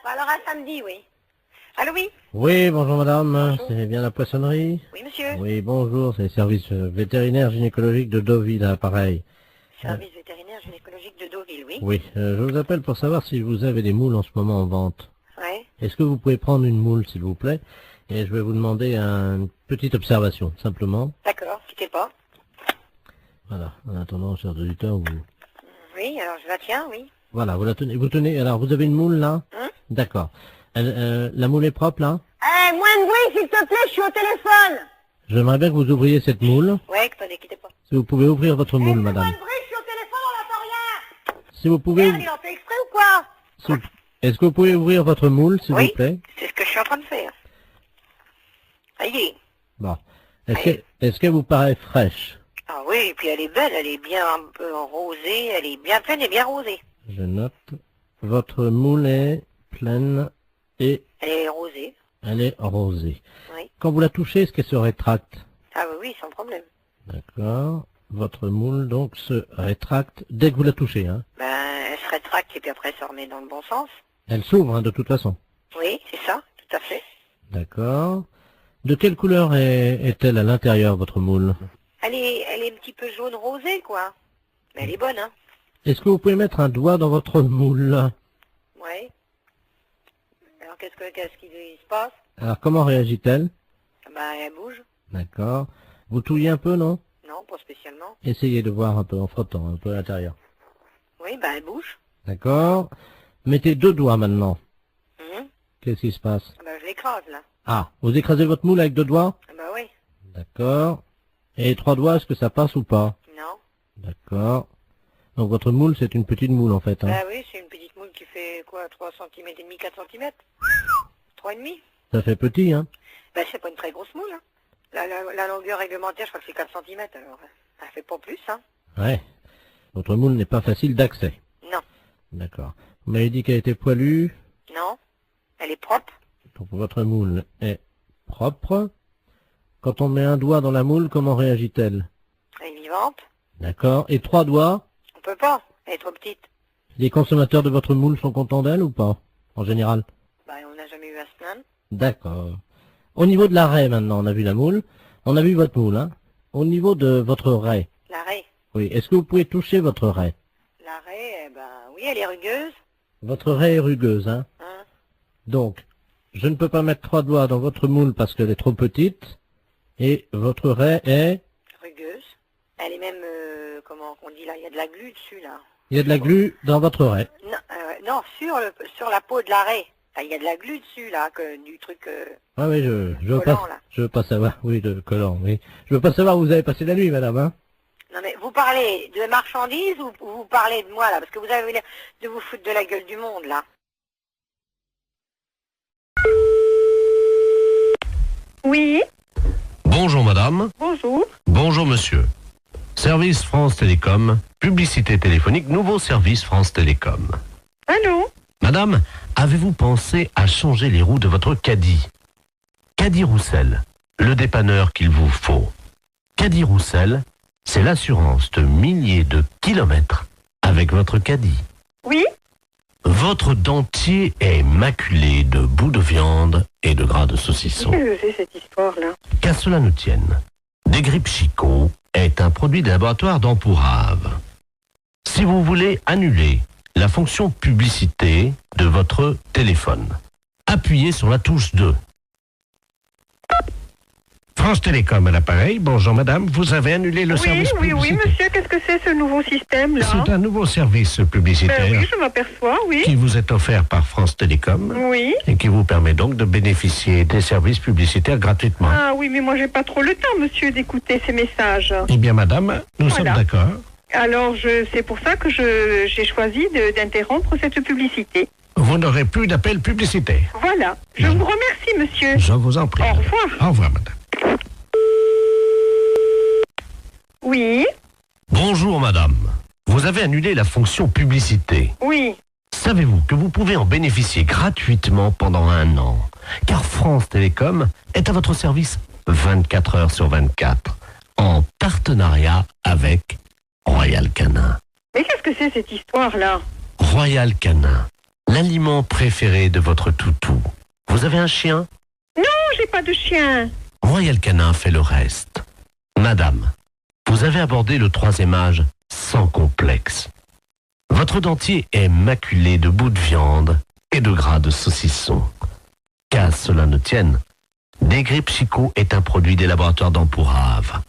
Bon, alors à samedi, oui. Allô, oui? Oui, bonjour madame, Bonjour. c'est bien la poissonnerie? Oui, monsieur. Oui, bonjour, c'est le service vétérinaire gynécologique de Deauville, à pareil. Service vétérinaire gynécologique de Deauville, oui. Oui, je vous appelle pour savoir si vous avez des moules en ce moment en vente. Ouais. Est-ce que vous pouvez prendre une moule, s'il vous plaît? Et je vais vous demander une petite observation, simplement. D'accord, quittez pas. Voilà, en attendant, chers auditeurs, vous... Oui, alors je la tiens, oui. Voilà, vous la tenez, vous tenez, alors vous avez une moule là? Hein? D'accord. La moule est propre là? Eh, moins de bruit, s'il te plaît, je suis au téléphone. J'aimerais bien que vous ouvriez cette moule. Ouais, attendez, quittez pas. Si vous pouvez ouvrir votre moule, madame. Moins de bruit, je suis au téléphone, on n'entend rien. Si vous pouvez... Merde, il en fait exprès ou quoi? Est-ce que vous pouvez ouvrir votre moule, s'il Oui, vous plaît? c'est ce que je suis en train de faire. Ça y est. Bon. Est-ce qu'elle vous paraît fraîche? Ah oui, et puis elle est belle, elle est bien un peu rosée, elle est bien pleine et bien rosée. Je note. Votre moule est pleine et Elle est rosée, elle est rosée. oui. Quand vous la touchez, est-ce qu'elle se rétracte? Ah oui, oui, sans problème. D'accord. Votre moule, donc, se rétracte dès que vous la touchez, hein? Ben, elle se rétracte et puis après elle se remet dans le bon sens. Elle s'ouvre, hein, de toute façon. Oui, c'est ça, tout à fait. D'accord. De quelle couleur est-elle à l'intérieur, votre moule? Elle est un petit peu jaune rosée, quoi. Mais elle est bonne, hein. Est-ce que vous pouvez mettre un doigt dans votre moule? Ouais. Alors qu'est-ce qui se passe? Alors, comment réagit-elle? Ben, elle bouge. D'accord. Vous touillez un peu, non? Non, pas spécialement. Essayez de voir un peu en frottant, un peu à l'intérieur. Oui, ben elle bouge. D'accord. Mettez 2 doigts maintenant. Mhm. Qu'est-ce qui se passe? Ah ben je l'écrase, là. Ah, vous écrasez votre moule avec 2 doigts? Ah ben oui. D'accord. Et 3 doigts, est-ce que ça passe ou pas? Non. D'accord. Donc votre moule, c'est une petite moule en fait. Hein. Ben oui, c'est une petite moule qui fait quoi, 3 cm et demi, 4 cm 3 et demi. Ça fait petit, hein? Ben c'est pas une très grosse moule, hein. La longueur réglementaire, je crois que c'est 4 cm, alors elle fait pas plus, hein. Ouais. Votre moule n'est pas facile d'accès. Non. D'accord. Vous m'avez dit qu'elle était poilue. Non. Elle est propre. Donc votre moule est propre. Quand on met un doigt dans la moule, comment réagit-elle? Elle est vivante. D'accord. Et 3 doigts? On peut pas. Elle est trop petite. Les consommateurs de votre moule sont contents d'elle ou pas? En général? Ben on n'a jamais eu à se plaindre. D'accord. Au niveau de la raie maintenant, on a vu la moule. On a vu votre moule, hein. Au niveau de votre raie. La raie. Oui. Est-ce que vous pouvez toucher votre raie? La raie, eh ben oui, elle est rugueuse. Votre raie est rugueuse, hein. Hein. Donc, je ne peux pas mettre 3 doigts dans votre moule parce qu'elle est trop petite. Et votre raie est... Rugueuse. Elle est même, comment on dit là, il y a de la glu dessus, là. Il y a de la glu dans votre raie. Non, non, sur la peau de la raie. Là, il y a de la glu dessus, là, du truc... Ah oui, je veux collant, pas, là. je veux pas savoir. Oui, de collant, oui. Je veux pas savoir où vous avez passé la nuit, madame, hein. Non mais vous parlez de marchandises ou vous parlez de moi là? Parce que vous avez l'air de vous foutre de la gueule du monde là. Oui, Bonjour madame, bonjour. bonjour monsieur. Service France Télécom, publicité téléphonique, nouveau service France Télécom. Allô? Madame, avez-vous pensé à changer les roues de votre caddie? Caddie Roussel, le dépanneur qu'il vous faut. Caddie Roussel, c'est l'assurance de milliers de kilomètres avec votre caddie. Oui? Votre dentier est maculé de bouts de viande et de gras de saucisson. Qu'est-ce que c'est cette histoire-là? Qu'à cela ne tienne, Desgrippes Chicot est un produit des laboratoires d'Empourave. Si vous voulez annuler la fonction publicité de votre téléphone, appuyez sur la touche 2. France Télécom à l'appareil. Bonjour madame, vous avez annulé le Oui, service oui, publicité. oui, monsieur, qu'est-ce que c'est ce nouveau système-là? C'est un nouveau service publicitaire Ben oui, je m'aperçois, oui. qui vous est offert par France Télécom Oui. et qui vous permet donc de bénéficier des services publicitaires gratuitement. Ah oui, mais moi j'ai pas trop le temps, monsieur, d'écouter ces messages. Eh bien madame, nous sommes Voilà. d'accord. Alors, c'est pour ça que j'ai choisi d'interrompre cette publicité. Vous n'aurez plus d'appel publicitaire. Voilà. Je vous remercie, monsieur. Je vous en prie. Au madame. revoir. Au revoir madame. Oui, Bonjour madame. Vous avez annulé la fonction publicité. oui. Savez-vous que vous pouvez en bénéficier gratuitement pendant 1 an? Car France Télécom est à votre service 24 heures sur 24, en partenariat avec Royal Canin. Mais qu'est-ce que c'est cette histoire-là? Royal Canin, l'aliment préféré de votre toutou. Vous avez un chien? Non, j'ai pas de chien. Royal Canin fait le reste. Madame, vous avez abordé le 3e âge sans complexe. Votre dentier est maculé de bouts de viande et de gras de saucisson. Qu'à cela ne tienne, Dégripsico est un produit des laboratoires d'Empourave.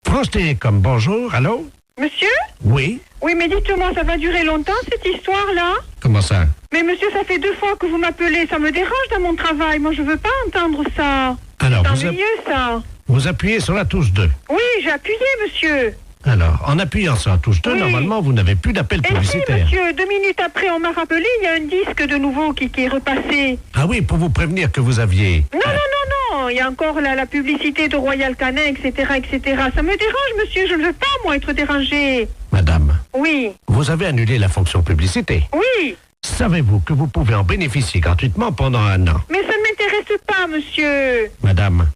France Télécom, bonjour, allô? Monsieur? Oui? Oui, mais dites-moi, ça va durer longtemps cette histoire-là? Comment ça? Mais monsieur, ça fait 2 fois que vous m'appelez, ça me dérange dans mon travail. Moi, je veux pas entendre ça. Alors, C'est ennuyeux, ça. vous appuyez sur la touche 2. Oui, j'ai appuyé, monsieur. Alors, en appuyant sur la touche 2, Oui. normalement, vous n'avez plus d'appel Et si, publicitaire. monsieur, 2 minutes après, on m'a rappelé, il y a un disque de nouveau qui est repassé. Ah oui, pour vous prévenir que vous aviez... Non, non, non, non, il y a encore la publicité de Royal Canin, etc., etc. Ça me dérange, monsieur, je ne veux pas, moi, être dérangé. Madame, Oui, vous avez annulé la fonction publicité. oui, Savez-vous que vous pouvez en bénéficier gratuitement pendant 1 an? mais ça ne m'intéresse pas, monsieur. Madame,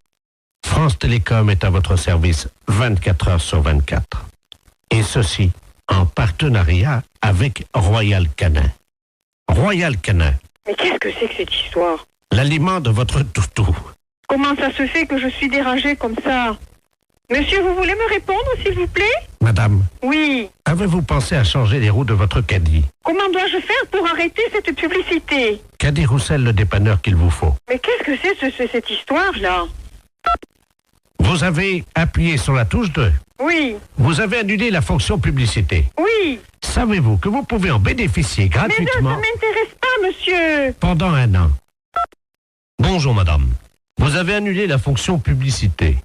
France Télécom est à votre service 24 heures sur 24. Et ceci en partenariat avec Royal Canin. Royal Canin, Mais qu'est-ce que c'est que cette histoire? l'aliment de votre toutou. Comment ça se fait que je suis dérangée comme ça? Monsieur, vous voulez me répondre, s'il vous plaît? Madame, Oui. avez-vous pensé à changer les roues de votre caddie? Comment dois-je faire pour arrêter cette publicité? Caddie Roussel, le dépanneur qu'il vous faut. Mais qu'est-ce que c'est cette histoire-là? Vous avez appuyé sur la touche 2. Oui, Vous avez annulé la fonction publicité. oui. Savez-vous que vous pouvez en bénéficier Mais non, ça gratuitement m'intéresse pas, monsieur. pendant 1 an? Bonjour madame. Vous avez annulé la fonction publicité.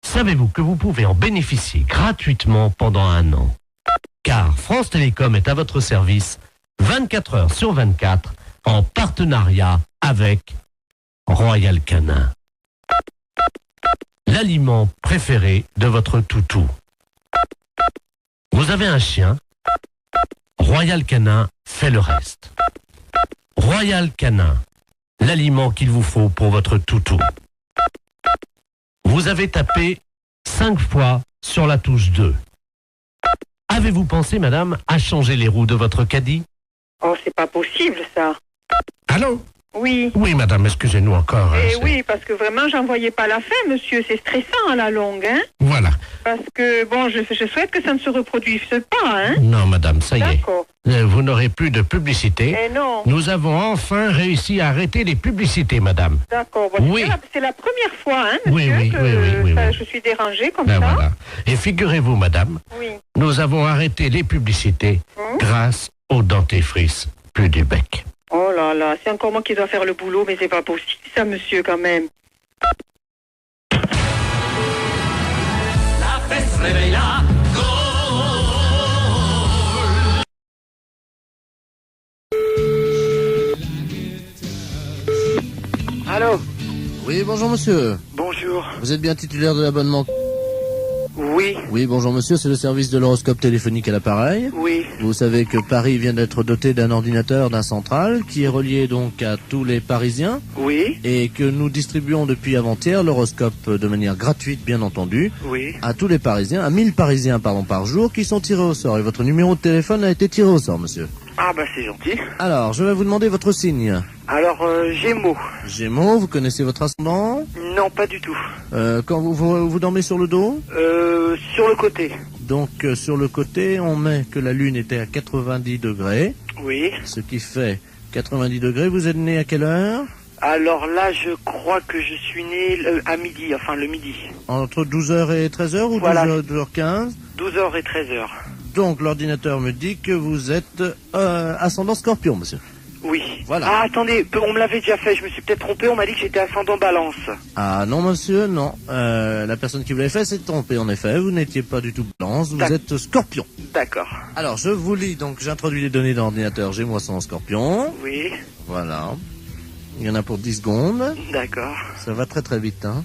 Savez-vous que vous pouvez en bénéficier gratuitement pendant 1 an? Car France Télécom est à votre service 24 heures sur 24 en partenariat avec Royal Canin. L'aliment préféré de votre toutou. Vous avez un chien? Royal Canin fait le reste. Royal Canin, l'aliment qu'il vous faut pour votre toutou. Vous avez tapé 5 fois sur la touche 2. Avez-vous pensé, madame, à changer les roues de votre caddie? Oh, c'est pas possible, ça. Allô? Oui. Oui, madame, excusez-nous encore. Eh c'est- oui, parce que vraiment, j'en voyais pas la fin, monsieur. C'est stressant à la longue, hein. Voilà. Parce que, bon, je souhaite que ça ne se reproduise pas, hein. Non, madame, ça y est. D'accord. Vous n'aurez plus de publicité. Eh non. Nous avons enfin réussi à arrêter les publicités, madame. D'accord. Bon, Oui. c'est la première fois, hein, Oui, monsieur, oui, que oui. je suis dérangée comme Ben ça. voilà. Et figurez-vous, madame, Oui. nous avons arrêté les publicités Hum. grâce au dentifrice plus du bec. Oh là là, c'est encore moi qui dois faire le boulot, mais c'est pas possible, ça, monsieur, quand même. La fesse réveilla, Allô? Oui, bonjour monsieur. Bonjour. Vous êtes bien titulaire de l'abonnement? Oui, Oui, bonjour monsieur, c'est le service de l'horoscope téléphonique à l'appareil. oui, Vous savez que Paris vient d'être doté d'un ordinateur, d'un central, qui est relié donc à tous les Parisiens, oui, et que nous distribuons depuis avant-hier l'horoscope de manière gratuite, bien entendu, oui. à tous les Parisiens, à 1000 Parisiens par jour, qui sont tirés au sort. Et votre numéro de téléphone a été tiré au sort, monsieur. Ah bah c'est gentil. Alors, je vais vous demander votre signe. Alors, Gémeaux. Gémeaux, vous connaissez votre ascendant? Non, pas du tout. Quand vous dormez sur le dos? Sur le côté. Donc sur le côté, on met que la Lune était à 90 degrés, Oui. ce qui fait 90 degrés. Vous êtes né à quelle heure? Alors là, je crois que je suis né à midi, enfin le midi. Entre 12h et 13h ou Voilà. 12h15? 12h et 13h. Donc l'ordinateur me dit que vous êtes ascendant Scorpion, monsieur. Oui. Voilà. Ah, attendez, on me l'avait déjà fait, je me suis peut-être trompé, on m'a dit que j'étais ascendant Balance. Ah non, monsieur, non. La personne qui vous l'avait fait s'est trompée, en effet. Vous n'étiez pas du tout Balance, vous D'accord. êtes Scorpion. D'accord. Alors, je vous lis, donc j'introduis les données de l'ordinateur. J'ai moi son Scorpion. Oui, Voilà. Il y en a pour 10 secondes. d'accord. Ça va très très vite, hein.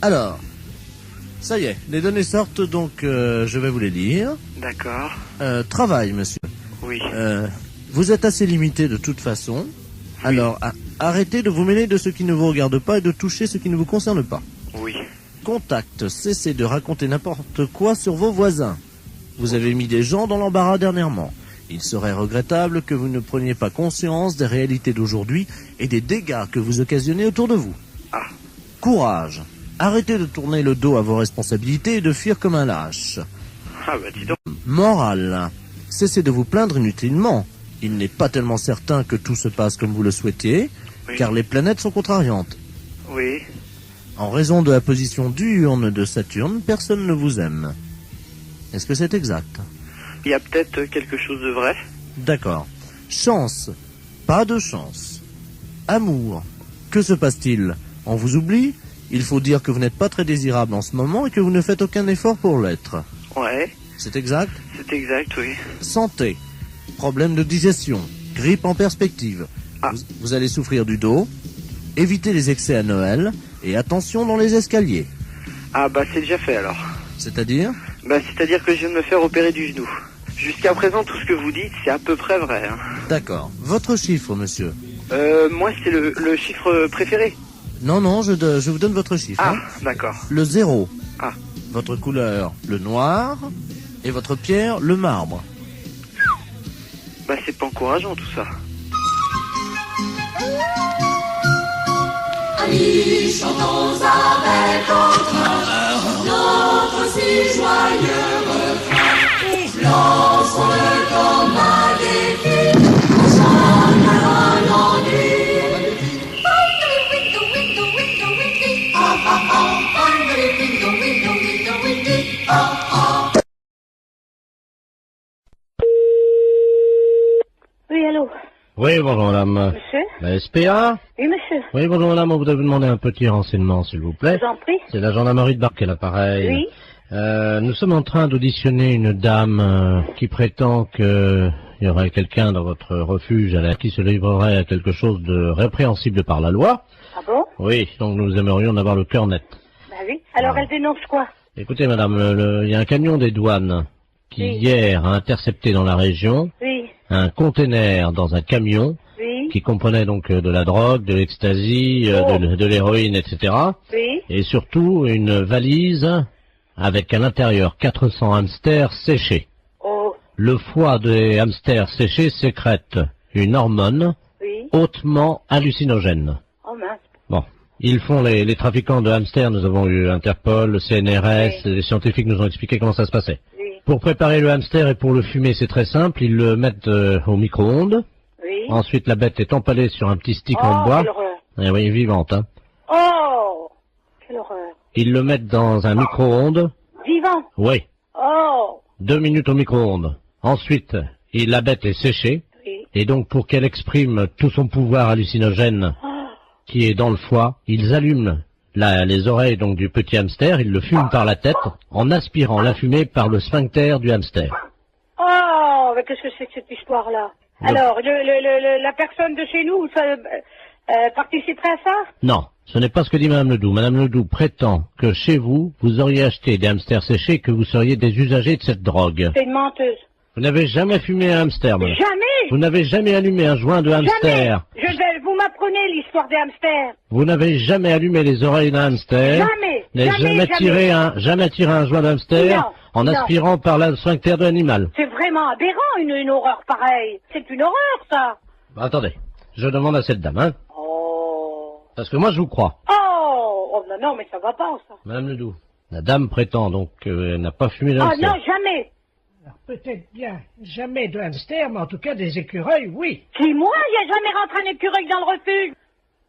Alors, ça y est, les données sortent, donc je vais vous les lire. D'accord. Travail, monsieur. Oui. Vous êtes assez limité de toute façon. Alors, arrêtez de vous mêler de ce qui ne vous regarde pas et de toucher ce qui ne vous concerne pas. Oui. Contact, cessez de raconter n'importe quoi sur vos voisins. Vous avez mis des gens dans l'embarras dernièrement. Il serait regrettable que vous ne preniez pas conscience des réalités d'aujourd'hui et des dégâts que vous occasionnez autour de vous. Ah. Courage. Arrêtez de tourner le dos à vos responsabilités et de fuir comme un lâche. Ah bah dis donc. Morale. Cessez de vous plaindre inutilement. Il n'est pas tellement certain que tout se passe comme vous le souhaitiez, Oui. car les planètes sont contrariantes. Oui. En raison de la position diurne de Saturne, personne ne vous aime. Est-ce que c'est exact? Il y a peut-être quelque chose de vrai. D'accord. Chance. Pas de chance. Amour. Que se passe-t-il? On vous oublie? Il faut dire que vous n'êtes pas très désirable en ce moment et que vous ne faites aucun effort pour l'être. Ouais. C'est exact? C'est exact, oui. Santé. Problème de digestion. Grippe en perspective. Ah. Vous allez souffrir du dos. Évitez les excès à Noël. Et attention dans les escaliers. Ah bah c'est déjà fait alors. C'est-à-dire? Bah c'est-à-dire que je viens de me faire opérer du genou. Jusqu'à présent, tout ce que vous dites, c'est à peu près vrai. Hein. D'accord. Votre chiffre, monsieur? Moi, c'est le chiffre préféré. Non, je vous donne votre chiffre. Ah, hein. d'accord. Le 0. Ah. Votre couleur, le noir. Et votre pierre, le marbre. Bah c'est pas encourageant tout ça. Amis, chantons avec entrain notre si joyeux refrain. Lançons-le comme un défi, on chante la l'ennui. Window, window, window, windy. Oh, oh, oh. Window, window, window, windy. Oh, oh. Oui, allô? Oui, bonjour madame. Monsieur? La SPA? Oui, monsieur. Oui, bonjour madame, on voudrait vous demander un petit renseignement, s'il vous plaît. Je vous en prie. C'est la gendarmerie de Barquet, l'appareil. Oui. Nous sommes en train d'auditionner une dame qui prétend qu'il y aurait quelqu'un dans votre refuge qui se livrerait à quelque chose de répréhensible par la loi. Ah bon? Oui, donc nous aimerions en avoir le cœur net. Bah oui. Alors, Ah. elle dénonce quoi? Écoutez madame, il y a un camion des douanes qui Oui. hier a intercepté dans la région Oui. un conteneur dans un camion Oui. qui comprenait donc de la drogue, de l'ecstasy, Oh. de l'héroïne, etc. Oui. Et surtout une valise avec à l'intérieur 400 hamsters séchés. Oh. Le foie des hamsters séchés sécrète une hormone Oui. hautement hallucinogène. Oh mince. Bon, ils font les trafiquants de hamsters, nous avons eu Interpol, le CNRS, Oui. les scientifiques nous ont expliqué comment ça se passait. Oui. Pour préparer le hamster et pour le fumer, c'est très simple, ils le mettent au micro-ondes. Oui. Ensuite, la bête est empalée sur un petit stick en Oh, bois. quelle horreur. Eh oui, vivante, hein. Oh. Quelle horreur. Ils le mettent dans un micro-ondes. Vivant. Oui, Oh. 2 minutes au micro-ondes. Ensuite, la bête est séchée. Oui. Et donc, pour qu'elle exprime tout son pouvoir hallucinogène Oh. qui est dans le foie, ils allument les oreilles donc du petit hamster, ils le fument par la tête en aspirant la fumée par le sphincter du hamster. Oh, mais qu'est-ce que c'est que cette histoire-là? Le- Alors, la personne de chez nous participerait à ça? Non, ce n'est pas ce que dit Madame Ledoux. Madame Ledoux prétend que chez vous, vous auriez acheté des hamsters séchés et que vous seriez des usagers de cette drogue. C'est une menteuse. Vous n'avez jamais fumé un hamster, madame. Jamais. Vous n'avez jamais allumé un joint de hamster. Jamais. Vous m'apprenez l'histoire des hamsters. Vous n'avez jamais allumé les oreilles d'un hamster. Jamais. N'avez jamais tiré un joint de hamster Non, en non. aspirant par le sphincter de l'animal. C'est vraiment aberrant, une horreur pareille. C'est une horreur, ça. Attendez, je demande à cette dame, hein. Oh. Parce que moi je vous crois. Oh, non, mais ça va pas, ça. Madame Ledoux, la dame prétend donc qu'elle n'a pas fumé de Ah hamster. non, jamais. Peut-être bien jamais de hamster, mais en tout cas des écureuils, oui. Qui, moi, il n'y a jamais rentré un écureuil dans le refuge.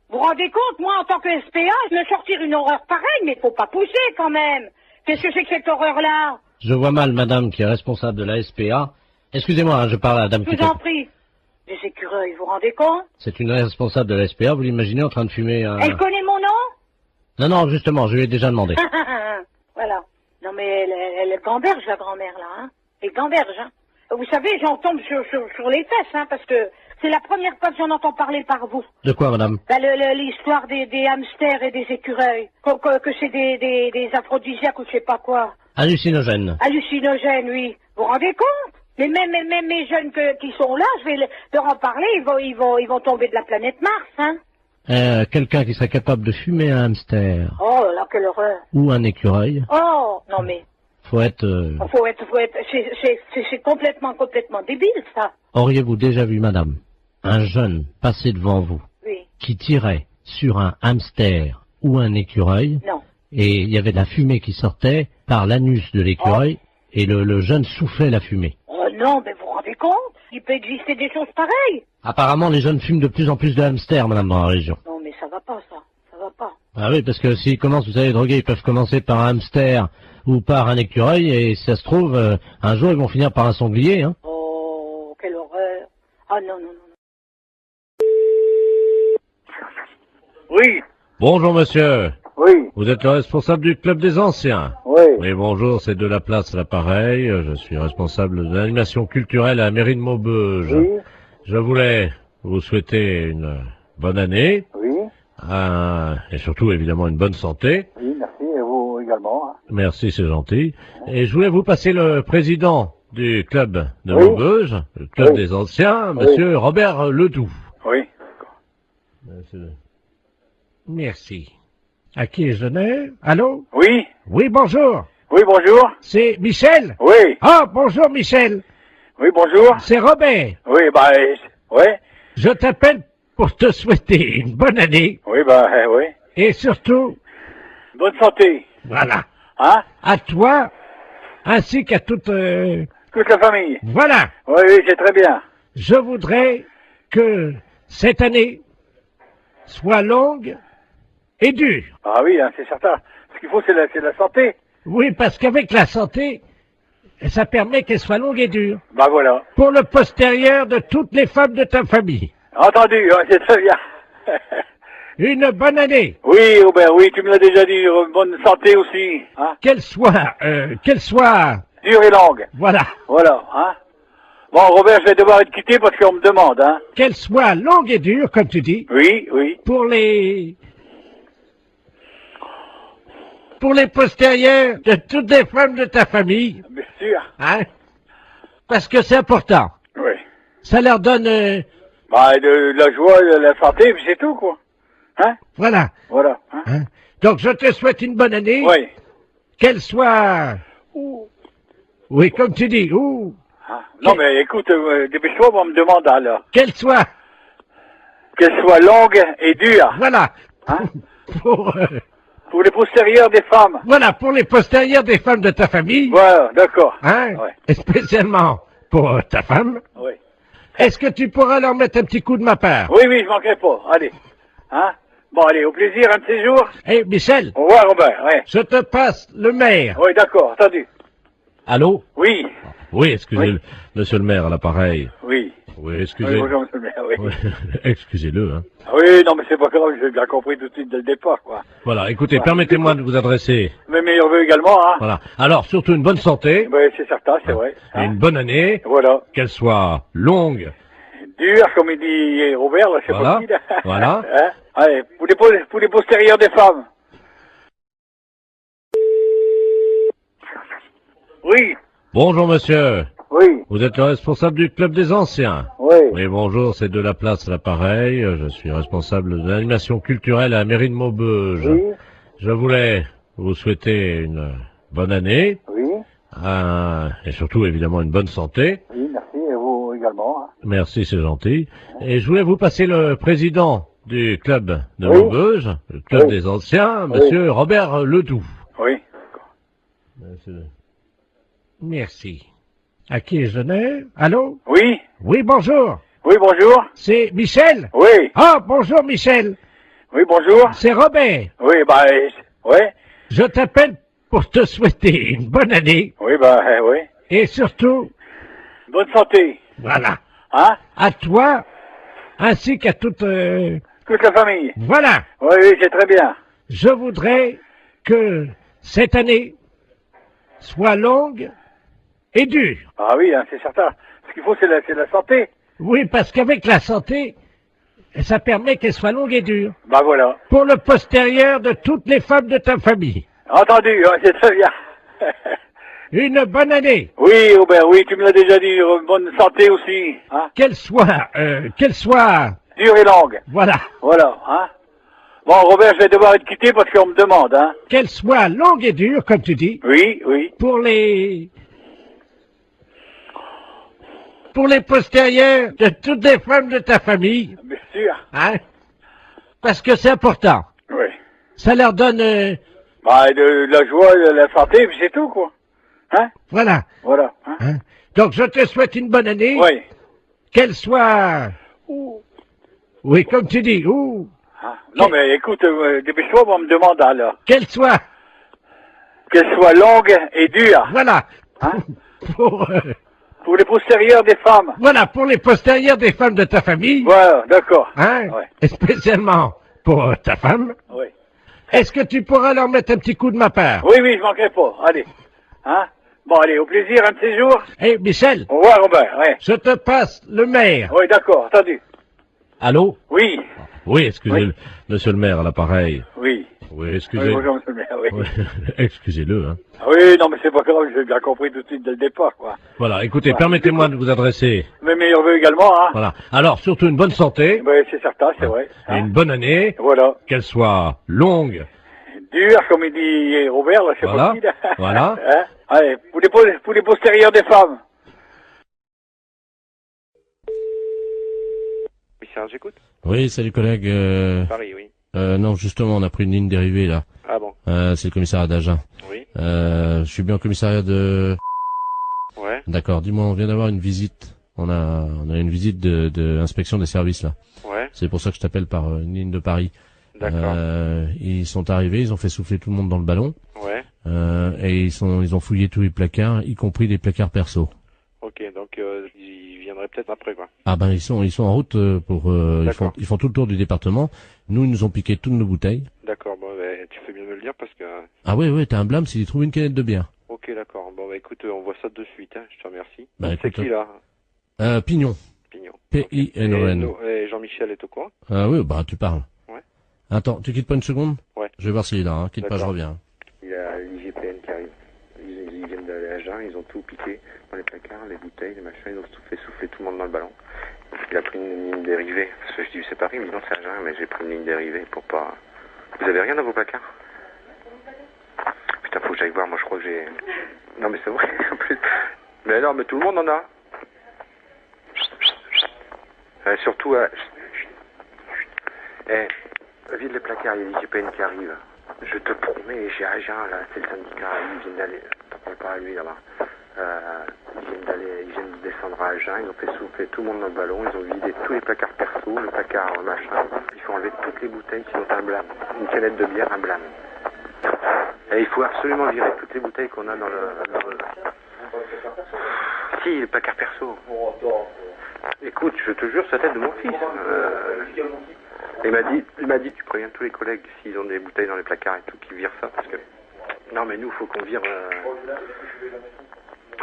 Vous vous rendez compte, moi, en tant que SPA, je me sortir une horreur pareille, mais faut pas pousser, quand même. Qu'est-ce que c'est que cette horreur-là? Je vois mal madame qui est responsable de la SPA. Excusez-moi, hein, je parle à la dame Je qui vous fait... en prie. Des écureuils, vous vous rendez compte? C'est une responsable de la SPA, vous l'imaginez en train de fumer un... Elle connaît mon nom? Non, non, justement, je lui ai déjà demandé. Voilà. Non, mais elle gamberge, la grand-mère, là, hein. Elle gamberge, hein. Vous savez, j'en tombe sur les fesses, hein, parce que c'est la première fois que j'en entends parler par vous. De quoi, madame? Bah, l'histoire des hamsters et des écureuils. Que c'est des aphrodisiaques ou je sais pas quoi. Hallucinogène. Hallucinogènes, oui. Vous vous rendez compte? Mais même mes jeunes qui sont là, je vais leur en parler, ils vont tomber de la planète Mars, hein. Quelqu'un qui serait capable de fumer un hamster Oh là là, quelle horreur. ou un écureuil Oh, non mais, Faut être... C'est complètement débile, ça. Auriez-vous déjà vu, madame, un jeune passer devant vous Oui. qui tirait sur un hamster ou un écureuil? Non. Et il y avait de la fumée qui sortait par l'anus de l'écureuil et le jeune soufflait la fumée. Oh non, mais vous vous rendez compte? Il peut exister des choses pareilles. Apparemment, les jeunes fument de plus en plus de hamsters, madame, dans la région. Non, mais ça va pas, ça. Ça va pas. Ah oui, parce que s'ils commencent, vous savez, droguer, ils peuvent commencer par un hamster ou par un écureuil, et si ça se trouve, un jour, ils vont finir par un sanglier, hein. Oh, quelle horreur. Ah non, non, non. Oui, Bonjour, monsieur. oui, Vous êtes le responsable du club des anciens? oui. Oui, bonjour, c'est de la place à l'appareil. Je suis responsable de l'animation culturelle à la mairie de Maubeuge. Oui, Je voulais vous souhaiter une bonne année, oui, et surtout, évidemment, une bonne santé. oui, merci, et vous également. Hein. Merci, c'est gentil. Et je voulais vous passer le président du club de Oui. Maubeuge, le club Oui. des anciens, Oui. monsieur Robert Ledoux. Oui. Merci. À qui je n'ai? Allô? Oui, Oui, bonjour. oui, bonjour. C'est Michel? Oui, Ah, bonjour Michel. oui, bonjour. C'est Robert. Oui, bah, oui, Je t'appelle pour te souhaiter une bonne année oui, bah, oui. et surtout, Bonne santé. voilà, Hein? à toi ainsi qu'à toute... Toute la famille. Voilà, Oui, oui, c'est très bien. je voudrais que cette année soit longue et dure. Ah oui, hein, c'est certain. Ce qu'il faut, c'est la santé. Oui, parce qu'avec la santé, ça permet qu'elle soit longue et dure. Bah voilà. Pour le postérieur de toutes les femmes de ta famille. Entendu, hein, c'est très bien. Une bonne année. Oui, Robert, oui, tu me l'as déjà dit. Bonne santé aussi. Hein? Qu'elle soit, Dure et longue. voilà, Voilà, hein. Bon, Robert, je vais devoir être quitté parce qu'on me demande, hein. qu'elle soit longue et dure, comme tu dis, Oui, oui. pour les postérieurs de toutes les femmes de ta famille, Bien sûr. hein, parce que c'est important. Oui. Ça leur donne, Bah, de la joie, de la santé, puis c'est tout, quoi. Hein? voilà. Voilà. Hein? Hein. Donc je te souhaite une bonne année, Oui. qu'elle soit, oui, comme tu dis, Hein? Non, mais écoute, dépêche-toi, on me demande alors. qu'elle soit, Qu'elle soit longue et dure. voilà, Hein? pour, Pour les postérieurs des femmes. voilà, pour les postérieurs des femmes de ta famille, Voilà, d'accord. hein, Ouais. et spécialement pour ta femme. Oui. Est-ce que tu pourras leur mettre un petit coup de ma part? Oui, oui, je manquerai pas. Allez. Hein? Bon, allez, au plaisir, un de ces jours. Eh, Michel, Au revoir, Robert. Ouais. je te passe le maire. Oui, d'accord, entendu. Allô? Oui. Oui, excusez, Oui. monsieur le maire à l'appareil. Oui. Oui, Oui, excusez. bonjour, monsieur le maire, oui. Oui, excusez-le, hein. Oui, non, mais c'est pas grave, j'ai bien compris tout de suite dès le départ, quoi. Voilà, écoutez, Ouais. permettez-moi de vous adresser. Mes meilleurs vœux également, hein. Voilà. Alors, surtout une bonne santé, Oui, c'est certain, c'est vrai. et Hein. une bonne année, Voilà. qu'elle soit longue. Dur, comme il dit Robert, là, c'est Voilà. possible. Voilà. Hein? Allez, pour les postérieurs des femmes. Oui, Bonjour, monsieur. oui, Vous êtes le responsable du club des anciens? oui. Oui, bonjour, c'est de la place à l'appareil. Je suis responsable de l'animation culturelle à la mairie de Maubeuge. Oui, Je voulais vous souhaiter une bonne année, oui, et surtout, évidemment, une bonne santé. oui, merci, et vous également. Hein. Merci, c'est gentil. Et je voulais vous passer le président du club de Oui. Maubeuge, le club Oui. des anciens, monsieur Robert Ledoux. Oui, Merci. À qui je n'ai? Allô? oui, Oui, bonjour. oui, bonjour. C'est Michel? Oui, Ah, bonjour Michel. oui, bonjour. C'est Robert. Oui, bah, oui, Je t'appelle pour te souhaiter une bonne année oui, bah, oui. et surtout, Bonne santé. voilà, Hein? à toi ainsi qu'à toute... Toute la famille. voilà, Oui, oui, c'est très bien. je voudrais que cette année soit longue et dure. Ah oui, hein, c'est certain. Ce qu'il faut, c'est la santé. Oui, parce qu'avec la santé, ça permet qu'elle soit longue et dure. Bah voilà. Pour le postérieur de toutes les femmes de ta famille. Entendu, hein, c'est très bien. Une bonne année. Oui, Robert, oui, tu me l'as déjà dit. Bonne santé aussi. Hein? Qu'elle soit, Dure et longue. voilà. Voilà, hein. Bon, Robert, je vais devoir être quitté parce qu'on me demande, hein. Qu'elle soit longue et dure, comme tu dis, Oui, oui. pour les postérieurs de toutes les femmes de ta famille, Bien sûr. hein, parce que c'est important. Oui. Ça leur donne, Bah, de la joie, de la santé, puis c'est tout, quoi. Hein? voilà. Voilà. Hein? Hein. Donc je te souhaite une bonne année, Oui. qu'elle soit, oui, comme tu dis, Ah. Non, mais écoute, dépêche-toi, on me demande, alors. qu'elle soit, Qu'elle soit longue et dure. voilà, Hein? pour, Pour les postérieurs des femmes. voilà, pour les postérieurs des femmes de ta famille, Voilà, d'accord. hein, Ouais. et spécialement pour ta femme. Oui. Est-ce que tu pourras leur mettre un petit coup de ma part? Oui, oui, je manquerai pas. Allez. Hein? Bon, allez, au plaisir, un de ces jours. Eh, Michel, Au revoir, Robert, ouais. je te passe le maire. Oui, d'accord, entendu. Allô? Oui, Oui, excusez-le, Oui. monsieur le maire à l'appareil. oui. Oui, Oui, excusez. bonjour, monsieur le maire, oui. Oui, excusez-le, hein. Oui, non, mais c'est pas grave, j'ai bien compris tout de suite dès le départ, quoi. Voilà, écoutez, Voilà. permettez-moi de vous adresser. Mes meilleurs vœux également, hein. Voilà. Alors, surtout une bonne santé, Oui, c'est certain, c'est vrai. et Hein. une bonne année, Voilà. qu'elle soit longue. Dur, comme il dit Robert, là, je sais Voilà, pas qui, là. voilà. Hein? Allez, pour les postérieurs des femmes. Oui, Serge, j'écoute. Oui, salut collègue. Paris, oui. Non, justement, on a pris une ligne dérivée, là. Ah bon. C'est le commissariat d'Agen. Oui. Je suis bien au commissariat de... Ouais. D'accord, dis-moi, on vient d'avoir une visite. On a une visite de inspection des services, là. Ouais. C'est pour ça que je t'appelle par une ligne de Paris. D'accord. Ils sont arrivés, ils ont fait souffler tout le monde dans le ballon. Ouais. Et ils ont fouillé tous les placards, y compris des placards perso. Ok, donc ils viendraient peut-être après, quoi. Ah ben ils sont en route pour ils font tout le tour du département. Nous ils nous ont piqué toutes nos bouteilles. D'accord, bon, bah, tu fais bien de me le dire parce que... Ah oui, t'as un blâme s'ils trouvent une canette de bière. Ok, d'accord. Bon, bah écoute, on voit ça de suite, hein. Je te remercie. Bah, C'est écoute, qui, là? Pignon. Pignon. P-I-N-O-N. Et Jean-Michel est au courant? Ah oui, bah tu parles. Ouais. Attends, tu quittes pas une seconde? Ouais. Je vais voir s'il est là, hein. Quitte pas, je D'accord. reviens. Il y a l'IGPN qui arrive. Ils viennent d'aller à Agen, ils ont tout piqué dans les placards, les bouteilles, les machins, ils ont tout fait souffler tout le monde dans le ballon. Il a pris une ligne dérivée, parce que je dis c'est Paris, mais non c'est Agen, mais j'ai pris une ligne dérivée pour pas... Vous avez rien dans vos placards? Putain, faut que j'aille voir, moi je crois que j'ai... Non mais c'est vrai, en plus... Mais non, mais tout le monde en a. Surtout... vide les placards, il y a l'IGPN qui arrive. Je te promets, j'ai Agen, là, c'est le syndicat, ils viennent d'aller, t'en parles pas à lui là-bas, ils viennent de descendre à Agen, ils ont fait souffler tout le monde dans le ballon, ils ont vidé tous les placards perso, le placard machin, il faut enlever toutes les bouteilles, sinon t'as un blâme, une canette de bière, un blâme. Et il faut absolument virer toutes les bouteilles qu'on a dans le... Si, le placard perso. Écoute, je te jure, c'est la tête de mon fils. Il m'a dit, tu préviens tous les collègues s'ils ont des bouteilles dans les placards et tout, qu'ils virent ça, parce que... Non, mais nous, faut qu'on vire...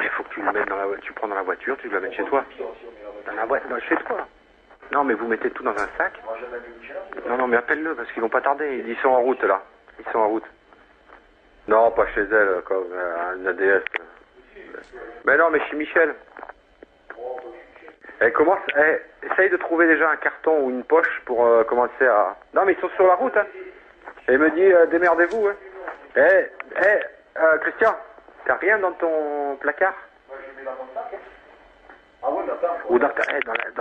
Il faut que tu le mettes dans la... Tu prends dans la voiture, tu le mets chez toi. Dans la voiture, chez toi. Non, mais vous mettez tout dans un sac. Non, mais appelle-le, parce qu'ils vont pas tarder. Ils sont en route, là. Ils sont en route. Non, pas chez elle, comme un ADS. Mais non, mais chez Michel. Essaye de trouver déjà un carton ou une poche pour commencer à... Non, mais ils sont sur la route, hein. Et il me dit, démerdez-vous, hein. Christian, t'as rien dans ton placard? Moi, je mets dans mon sac, hein. Ah ouais, ou dans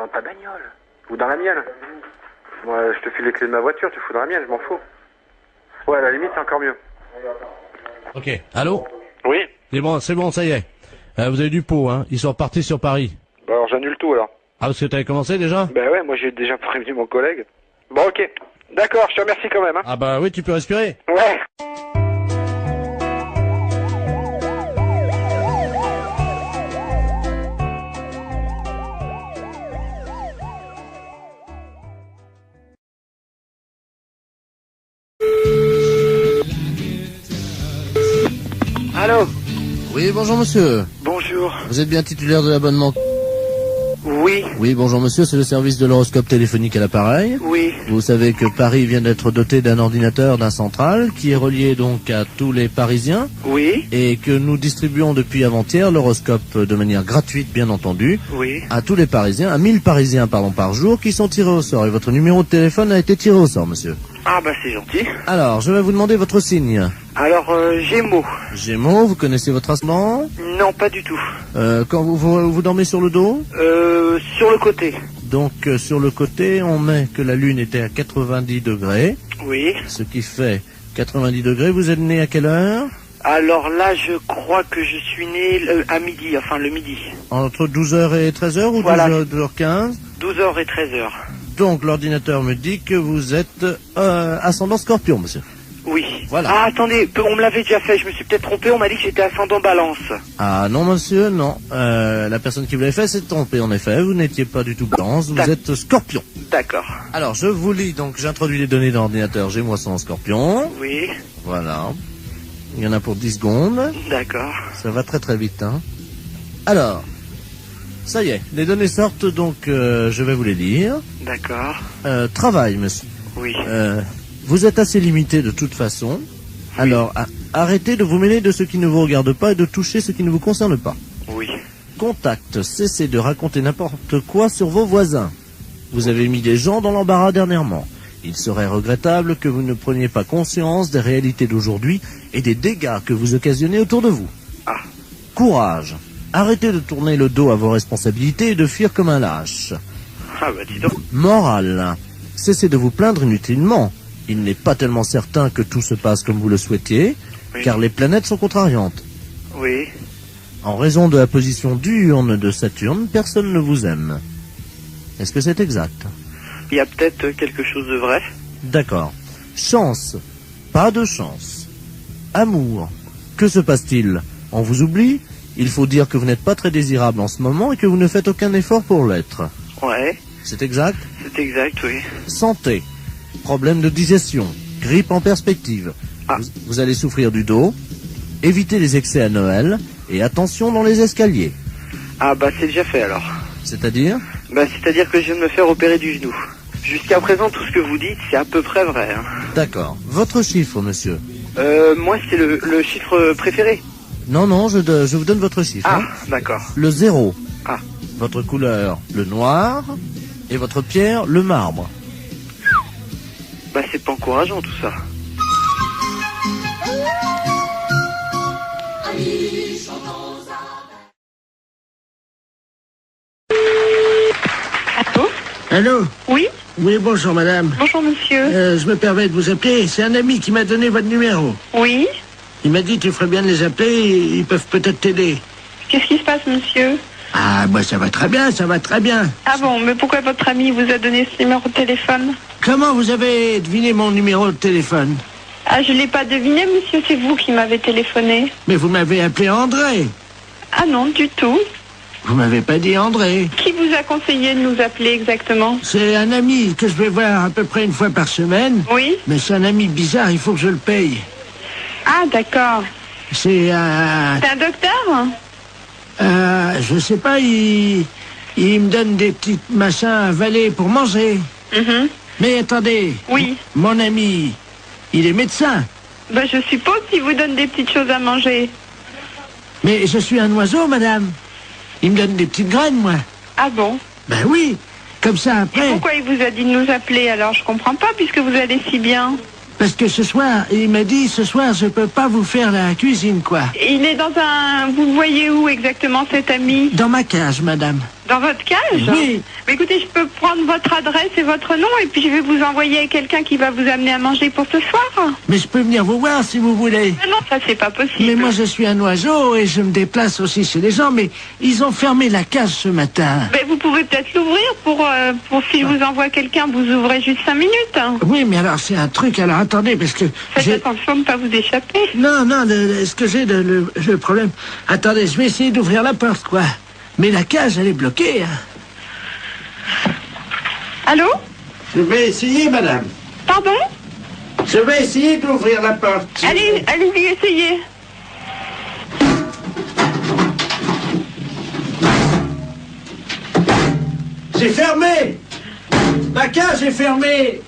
ta bagnole. Ou dans la mienne. Moi, je te file les clés de ma voiture, tu fous dans la mienne, je m'en fous. Ouais, à la limite, c'est encore mieux. Ok, allô? Oui. C'est bon, ça y est. Vous avez du pot, hein. Ils sont repartis sur Paris. Bah alors j'annule tout, alors. Ah, parce que t'avais commencé déjà? Ben ouais, moi j'ai déjà prévenu mon collègue. Bon, ok. D'accord, je te remercie quand même, hein. Ah bah oui, tu peux respirer. Ouais. Allô? Oui, bonjour monsieur. Bonjour. Vous êtes bien titulaire de l'abonnement? Oui. Oui, bonjour monsieur, c'est le service de l'horoscope téléphonique à l'appareil. Oui. Vous savez que Paris vient d'être doté d'un ordinateur, d'un central, qui est relié donc à tous les Parisiens. Oui. Et que nous distribuons depuis avant-hier l'horoscope de manière gratuite, bien entendu. Oui. À tous les Parisiens, à 1000 Parisiens, par jour, qui sont tirés au sort. Et votre numéro de téléphone a été tiré au sort, monsieur. Ah bah c'est gentil. Alors, je vais vous demander votre signe. Alors, Gémeaux. Gémeaux, vous connaissez votre ascendant? Non, pas du tout. Quand vous dormez sur le dos? Sur le côté. Donc, sur le côté, on met que la Lune était à 90 degrés. Oui. Ce qui fait 90 degrés. Vous êtes né à quelle heure? Alors là, je crois que je suis né à midi, enfin le midi. Entre 12h et 13h ou voilà. 12h15? 12h et 13h. Donc, l'ordinateur me dit que vous êtes ascendant Scorpion, monsieur. Oui. Voilà. Ah, attendez, on me l'avait déjà fait, je me suis peut-être trompé, on m'a dit que j'étais ascendant Balance. Ah non, monsieur, non. La personne qui vous l'avait fait s'est trompée, en effet. Vous n'étiez pas du tout Balance, vous êtes Scorpion. D'accord. Alors, je vous lis, donc j'introduis les données dans l'ordinateur Gémeaux ascendant Scorpion. Oui. Voilà. Il y en a pour 10 secondes. D'accord. Ça va très très vite, hein. Alors, ça y est, les données sortent, donc je vais vous les lire. D'accord. Travail, monsieur. Oui. Vous êtes assez limité de toute façon. Oui. Alors, arrêtez de vous mêler de ce qui ne vous regarde pas et de toucher ce qui ne vous concerne pas. Oui. Contact, cessez de raconter n'importe quoi sur vos voisins. Vous avez mis des gens dans l'embarras dernièrement. Il serait regrettable que vous ne preniez pas conscience des réalités d'aujourd'hui et des dégâts que vous occasionnez autour de vous. Ah. Courage. Arrêtez de tourner le dos à vos responsabilités et de fuir comme un lâche. Ah bah dis donc. Morale. Cessez de vous plaindre inutilement. Il n'est pas tellement certain que tout se passe comme vous le souhaitiez, oui. Car les planètes sont contrariantes. Oui. En raison de la position diurne de Saturne, personne ne vous aime. Est-ce que c'est exact? Il y a peut-être quelque chose de vrai. D'accord. Chance. Pas de chance. Amour. Que se passe-t-il? On vous oublie? Il faut dire que vous n'êtes pas très désirable en ce moment et que vous ne faites aucun effort pour l'être. Ouais. C'est exact? C'est exact, oui. Santé. Problème de digestion. Grippe en perspective. Ah. Vous allez souffrir du dos. Évitez les excès à Noël. Et attention dans les escaliers. Ah bah c'est déjà fait alors. C'est-à-dire? Bah c'est-à-dire que je viens de me faire opérer du genou. Jusqu'à présent, tout ce que vous dites, c'est à peu près vrai. Hein. D'accord. Votre chiffre, monsieur? Moi, c'est le chiffre préféré. Non, je vous donne votre chiffre. Ah, hein. d'accord. Le 0. Ah. Votre couleur, le noir. Et votre pierre, le marbre. Bah, c'est pas encourageant, tout ça. Allô? Oui? Oui, bonjour madame. Bonjour monsieur. Je me permets de vous appeler. C'est un ami qui m'a donné votre numéro. Oui? Il m'a dit tu ferais bien de les appeler, ils peuvent peut-être t'aider. Qu'est-ce qui se passe monsieur? Ah, moi ça va très bien, ça va très bien. Ah bon, mais pourquoi votre ami vous a donné ce numéro de téléphone? Comment vous avez deviné mon numéro de téléphone? Ah, je l'ai pas deviné monsieur, c'est vous qui m'avez téléphoné. Mais vous m'avez appelé André. Ah non, du tout. Vous m'avez pas dit André. Qui vous a conseillé de nous appeler exactement? C'est un ami que je vais voir à peu près une fois par semaine. Oui. Mais c'est un ami bizarre, il faut que je le paye. Ah, d'accord. C'est un... C'est un docteur? Je sais pas, il me donne des petits machins à avaler pour manger. Mm-hmm. Mais attendez. Oui. Mon ami, il est médecin. Ben, je suppose qu'il vous donne des petites choses à manger. Mais je suis un oiseau, madame. Il me donne des petites graines, moi. Ah bon? Ben oui, comme ça après... Et pourquoi il vous a dit de nous appeler alors? Je comprends pas puisque vous allez si bien. Parce que ce soir, il m'a dit, ce soir, je peux pas vous faire la cuisine, quoi. Il est dans un... Vous le voyez où exactement cet ami? Dans ma cage, madame. Dans votre cage? Oui. Mais écoutez, je peux prendre votre adresse et votre nom et puis je vais vous envoyer quelqu'un qui va vous amener à manger pour ce soir. Mais je peux venir vous voir si vous voulez. Non, ça c'est pas possible. Mais moi je suis un oiseau et je me déplace aussi chez les gens, mais ils ont fermé la cage ce matin. Mais vous pouvez peut-être l'ouvrir pour si je vous envoie quelqu'un, vous ouvrez juste 5 minutes. Oui, mais alors c'est un truc, alors attendez, parce que... Faites attention de ne pas vous échapper. Non, ce que j'ai le problème... Attendez, je vais essayer d'ouvrir la porte, quoi. Mais la cage, elle est bloquée, hein. Allô? Je vais essayer, madame. Pardon? Je vais essayer d'ouvrir la porte. Allez-y, essayez. C'est fermé. La cage est fermée.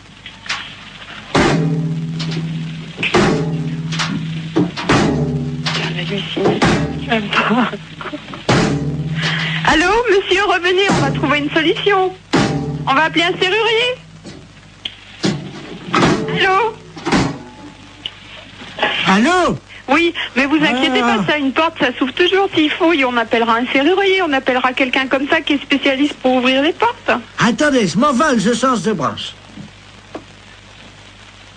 Allô, monsieur, revenez, on va trouver une solution. On va appeler un serrurier. Allô? Allô? Oui, mais vous inquiétez pas, ça, une porte, ça s'ouvre toujours s'il faut. Et on appellera un serrurier, on appellera quelqu'un comme ça qui est spécialiste pour ouvrir les portes. Attendez, je m'envole, je change de branche.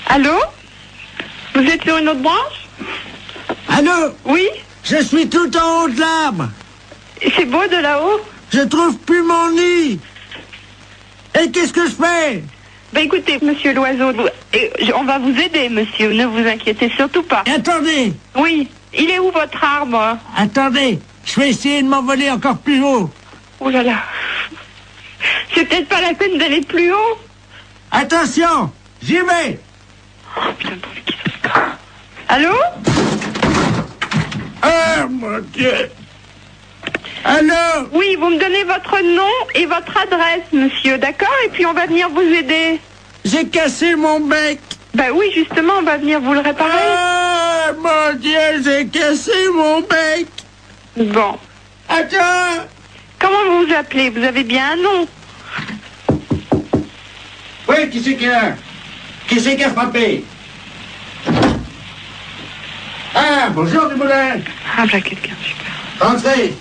Allô? Vous êtes sur une autre branche? Allô? Oui? Je suis tout en haut de l'arbre. Et c'est beau de là-haut? Je trouve plus mon nid. Et qu'est-ce que je fais? Ben écoutez, monsieur l'oiseau, on va vous aider, monsieur, ne vous inquiétez surtout pas. Attendez. Oui, il est où votre arbre? Attendez, je vais essayer de m'envoler encore plus haut. Oh là là. C'est peut-être pas la peine d'aller plus haut. Attention, j'y vais. Oh putain, pourvu qu'il saute pas. Allô? Oh mon Dieu. Allô? Oui, vous me donnez votre nom et votre adresse, monsieur, d'accord? Et puis on va venir vous aider. J'ai cassé mon bec. Ben oui, justement, on va venir vous le réparer. Oh mon Dieu, j'ai cassé mon bec. Bon. Attends. Comment vous vous appelez? Vous avez bien un nom? Oui, qui c'est qui a? Qui c'est qui a frappé? Ah, bonjour, Dumoulin. Ah, ben quelqu'un, super. Entrez.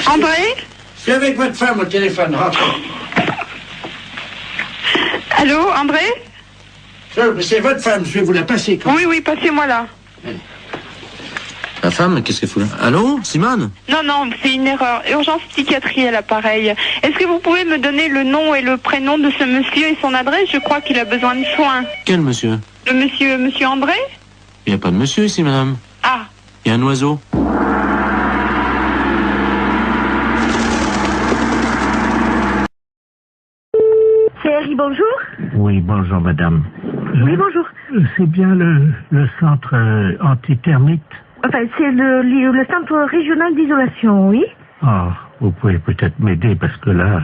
André? Je suis avec votre femme au téléphone, rentrez. Allô, André? C'est votre femme, je vais vous la passer. Oui, oui, passez-moi là. La femme, qu'est-ce qu'elle fout là? Allô, Simone? Non, non, c'est une erreur. Urgence psychiatrie à l'appareil. Est-ce que vous pouvez me donner le nom et le prénom de ce monsieur et son adresse? Je crois qu'il a besoin de soins. Quel monsieur? Le monsieur André? Il n'y a pas de monsieur ici, madame. Ah. Il y a un oiseau. Thierry, bonjour. Oui, bonjour madame. Oui, bonjour. C'est bien le centre antithermite. Enfin, c'est le centre régional d'isolation, oui. Ah, vous pouvez peut-être m'aider parce que là,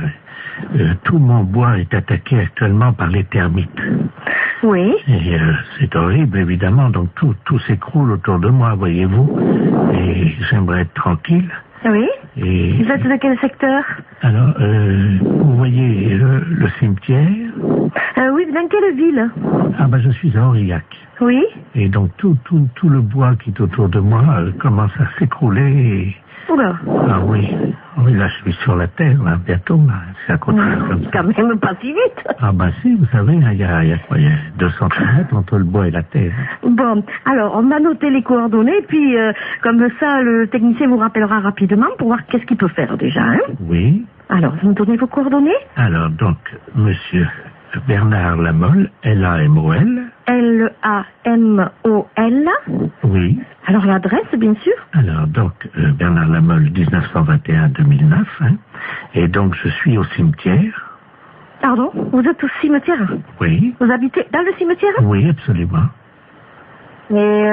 tout mon bois est attaqué actuellement par les termites. Oui. Et c'est horrible, évidemment, donc tout s'écroule autour de moi, voyez-vous. Et j'aimerais être tranquille. Oui. Et Vous êtes de quel secteur? alors, vous voyez le cimetière? Oui, dans quelle ville? Ah ben, je suis à Aurillac. Oui. Et donc tout le bois qui est autour de moi commence à s'écrouler. Et... Oula. Ah oui. Oui, là, je suis sur la terre, là, bientôt, là. C'est à côté comme ça. Quand même pas si vite. Ah ben si, vous savez, il y a quoi, il y a 200 km entre le bois et la terre. Bon, alors, on a noté les coordonnées, puis comme ça, le technicien vous rappellera rapidement pour voir qu'est-ce qu'il peut faire déjà, hein? Oui. Alors, vous me donnez vos coordonnées? Alors, donc, monsieur Bernard Lamolle, L-A-M-O-L. L-A-M-O-L. Oui. Alors, l'adresse, bien sûr? Alors, donc, Bernard Lamolle, 1921-2009, hein. Et donc, je suis au cimetière. Pardon? Vous êtes au cimetière? Oui. Vous habitez dans le cimetière? Oui, absolument. Et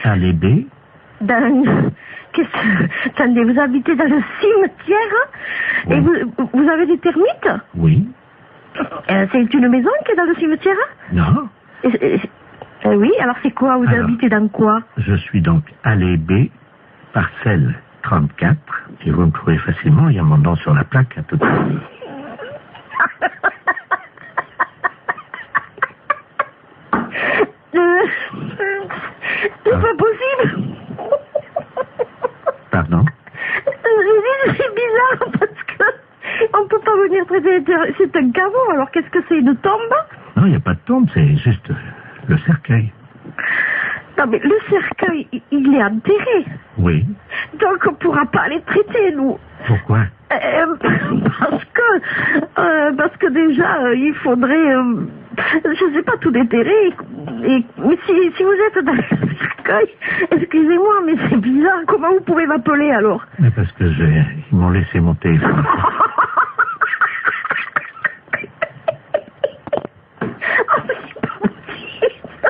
Allée B. Attendez, vous habitez dans le cimetière? Oui. Et vous avez des termites? Oui. C'est une maison qui est dans le cimetière? Non. Oui, alors c'est quoi? Vous habitez dans quoi? Je suis donc allée B, parcelle 34, et vous me trouvez facilement, il y a mon nom sur la plaque à tout à l'heure. C'est pas possible. Pardon? C'est bizarre parce que on peut pas venir traiter. C'est un caveau, alors qu'est-ce que c'est, une tombe? Non, il n'y a pas de tombe, c'est juste le cercueil. Non, mais le cercueil, il est enterré. Oui. Donc on pourra pas les traiter, nous. Pourquoi? Parce que déjà, il faudrait, je sais pas, tout déterrer. Mais si vous êtes dans le cercueil, excusez-moi, mais c'est bizarre. Comment vous pouvez m'appeler alors? Mais parce que ils m'ont laissé mon téléphone.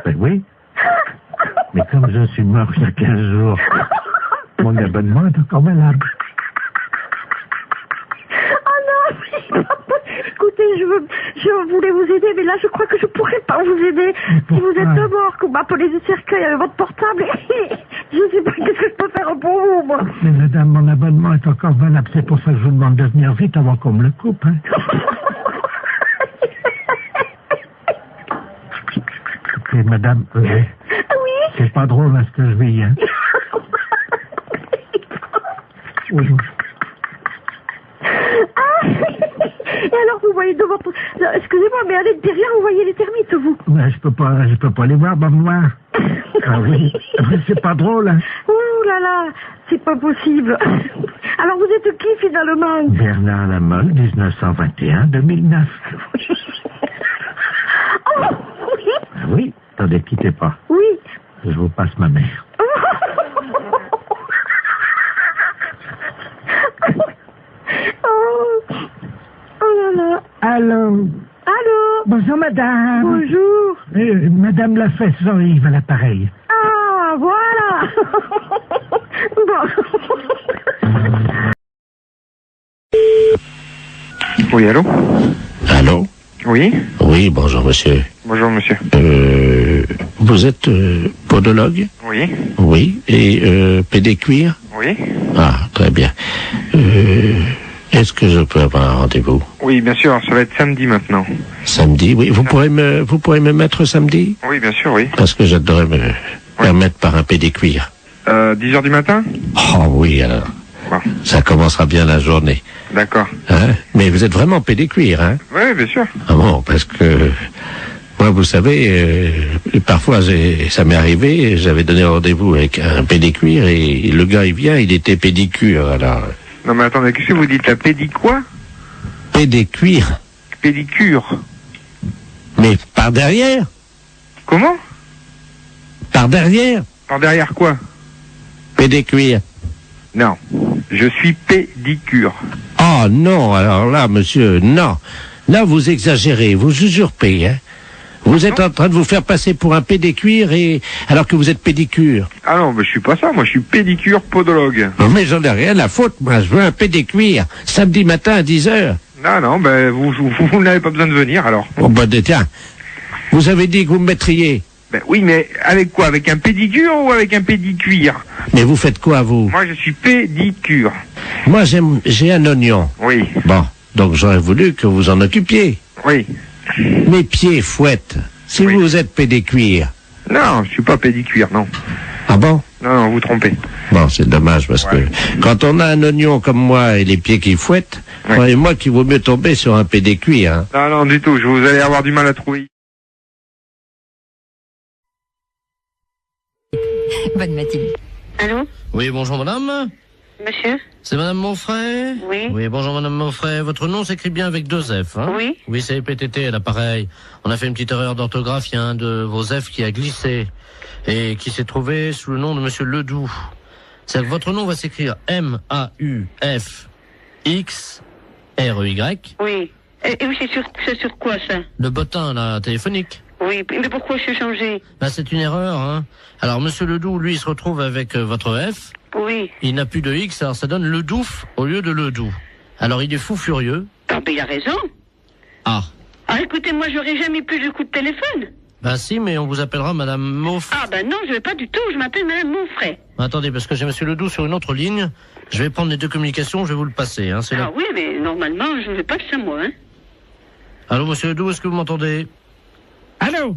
Ben oui. Mais comme je suis mort il y a 15 jours, mon abonnement est encore malade. Oh non, écoutez, je voulais vous aider, mais là je crois que je pourrais pas vous aider. Si vous êtes mort, que vous m'appelez du cercueil avec votre portable, je sais pas qu'est-ce que je peux faire pour vous, moi. Mais madame, mon abonnement est encore valable, c'est pour ça que je vous demande de venir vite avant qu'on me le coupe, hein. écoutez, madame, Oui. c'est pas drôle, hein, ce que je vis, hein. Oui. Et alors, vous voyez devant... Excusez-moi, mais allez derrière, vous voyez les termites, vous. Mais je peux pas les voir dans le noir. Ah oui, c'est pas drôle, hein. Ouh là là, c'est pas possible. Alors, vous êtes qui, finalement? Bernard Lamolle, 1921-2009. Oh, oui. Ah oui, attendez, quittez pas. Oui. Je vous passe ma mère. Oh là là. Allô? Allô? Bonjour, madame. Bonjour. Madame la fesse Jean-Yves à l'appareil. Ah, voilà. Oui, allô? Allô? Oui? Oui, bonjour monsieur. Bonjour, monsieur. Vous êtes podologue? Oui? Oui. Et pédicure? Oui? Ah, très bien. Est-ce que je peux avoir un rendez-vous? Oui, bien sûr, ça va être samedi maintenant. Samedi, oui. Vous pourrez me mettre samedi? Oui, bien sûr, oui. Parce que j'adorerais me permettre par un pédicure. 10h du matin? Oh oui, alors. Bon. Ça commencera bien la journée. D'accord. Hein? Mais vous êtes vraiment pédicure, hein? Oui, bien sûr. Ah bon, parce que... Moi, vous savez, parfois, ça m'est arrivé, j'avais donné rendez-vous avec un pédicure et le gars, il vient, il était pédicure, alors... Non, mais attendez, qu'est-ce que vous dites, la quoi? Pédicure. Pédicure. Mais par derrière? Comment? Par derrière? Par derrière quoi? Pédicure. Non, je suis pédicure. Oh non, alors là, monsieur, non. Là, vous exagérez, vous usurpez, hein. Vous êtes en train de vous faire passer pour un pédicure alors que vous êtes pédicure. Ah non, mais je suis pas ça, moi je suis pédicure podologue. Non, mais j'en ai rien à foutre, moi je veux un pédicure, samedi matin à 10h. Non, ben vous n'avez pas besoin de venir alors. Bon, ben tiens, vous avez dit que vous me mettriez. Ben oui, mais avec quoi? Avec un pédicure ou avec un pédicuire? Mais vous faites quoi, vous? Moi je suis pédicure. Moi j'ai un oignon. Oui. Bon, donc j'aurais voulu que vous en occupiez. Oui. Mes pieds fouettent. Si vous êtes pédicure. Non, je suis pas pédicure, non. Ah bon? Non, vous trompez. Bon, c'est dommage parce que quand on a un oignon comme moi et les pieds qui fouettent, croyez-moi qu'il vaut mieux tomber sur un pédicure. Hein. Non, du tout. Vous allez avoir du mal à trouver. Bonne matinée. Allô? Oui, bonjour madame. Monsieur? C'est madame Monfray? Oui. Oui, bonjour madame Monfray. Votre nom s'écrit bien avec 2 F, hein? Oui. Oui, c'est PTT à l'appareil. On a fait une petite erreur d'orthographe, il y a un de vos F qui a glissé et qui s'est trouvé sous le nom de monsieur Ledoux. C'est que votre nom va s'écrire M-A-U-F-X-R-E-Y. Oui. Et oui, c'est sur quoi ça? Le bottin, là, téléphonique. Oui, mais pourquoi je suis changé? Bah, c'est une erreur, hein. Alors, monsieur Ledoux, lui, il se retrouve avec votre F. Oui. Il n'a plus de X, alors ça donne Ledouf au lieu de Ledoux. Alors, il est fou furieux. Ah, mais il a raison. Ah. Ah, écoutez, moi, j'aurais jamais plus de coup de téléphone. Ben si, mais on vous appellera madame Monfray. Ah, ben non, je vais pas du tout, je m'appelle madame Monfray. Attendez, parce que j'ai monsieur Ledoux sur une autre ligne. Je vais prendre les 2 communications, je vais vous le passer, hein. Ah oui, mais normalement, je ne vais pas que ça, moi, hein. Allô, monsieur Ledoux, est-ce que vous m'entendez? Allô?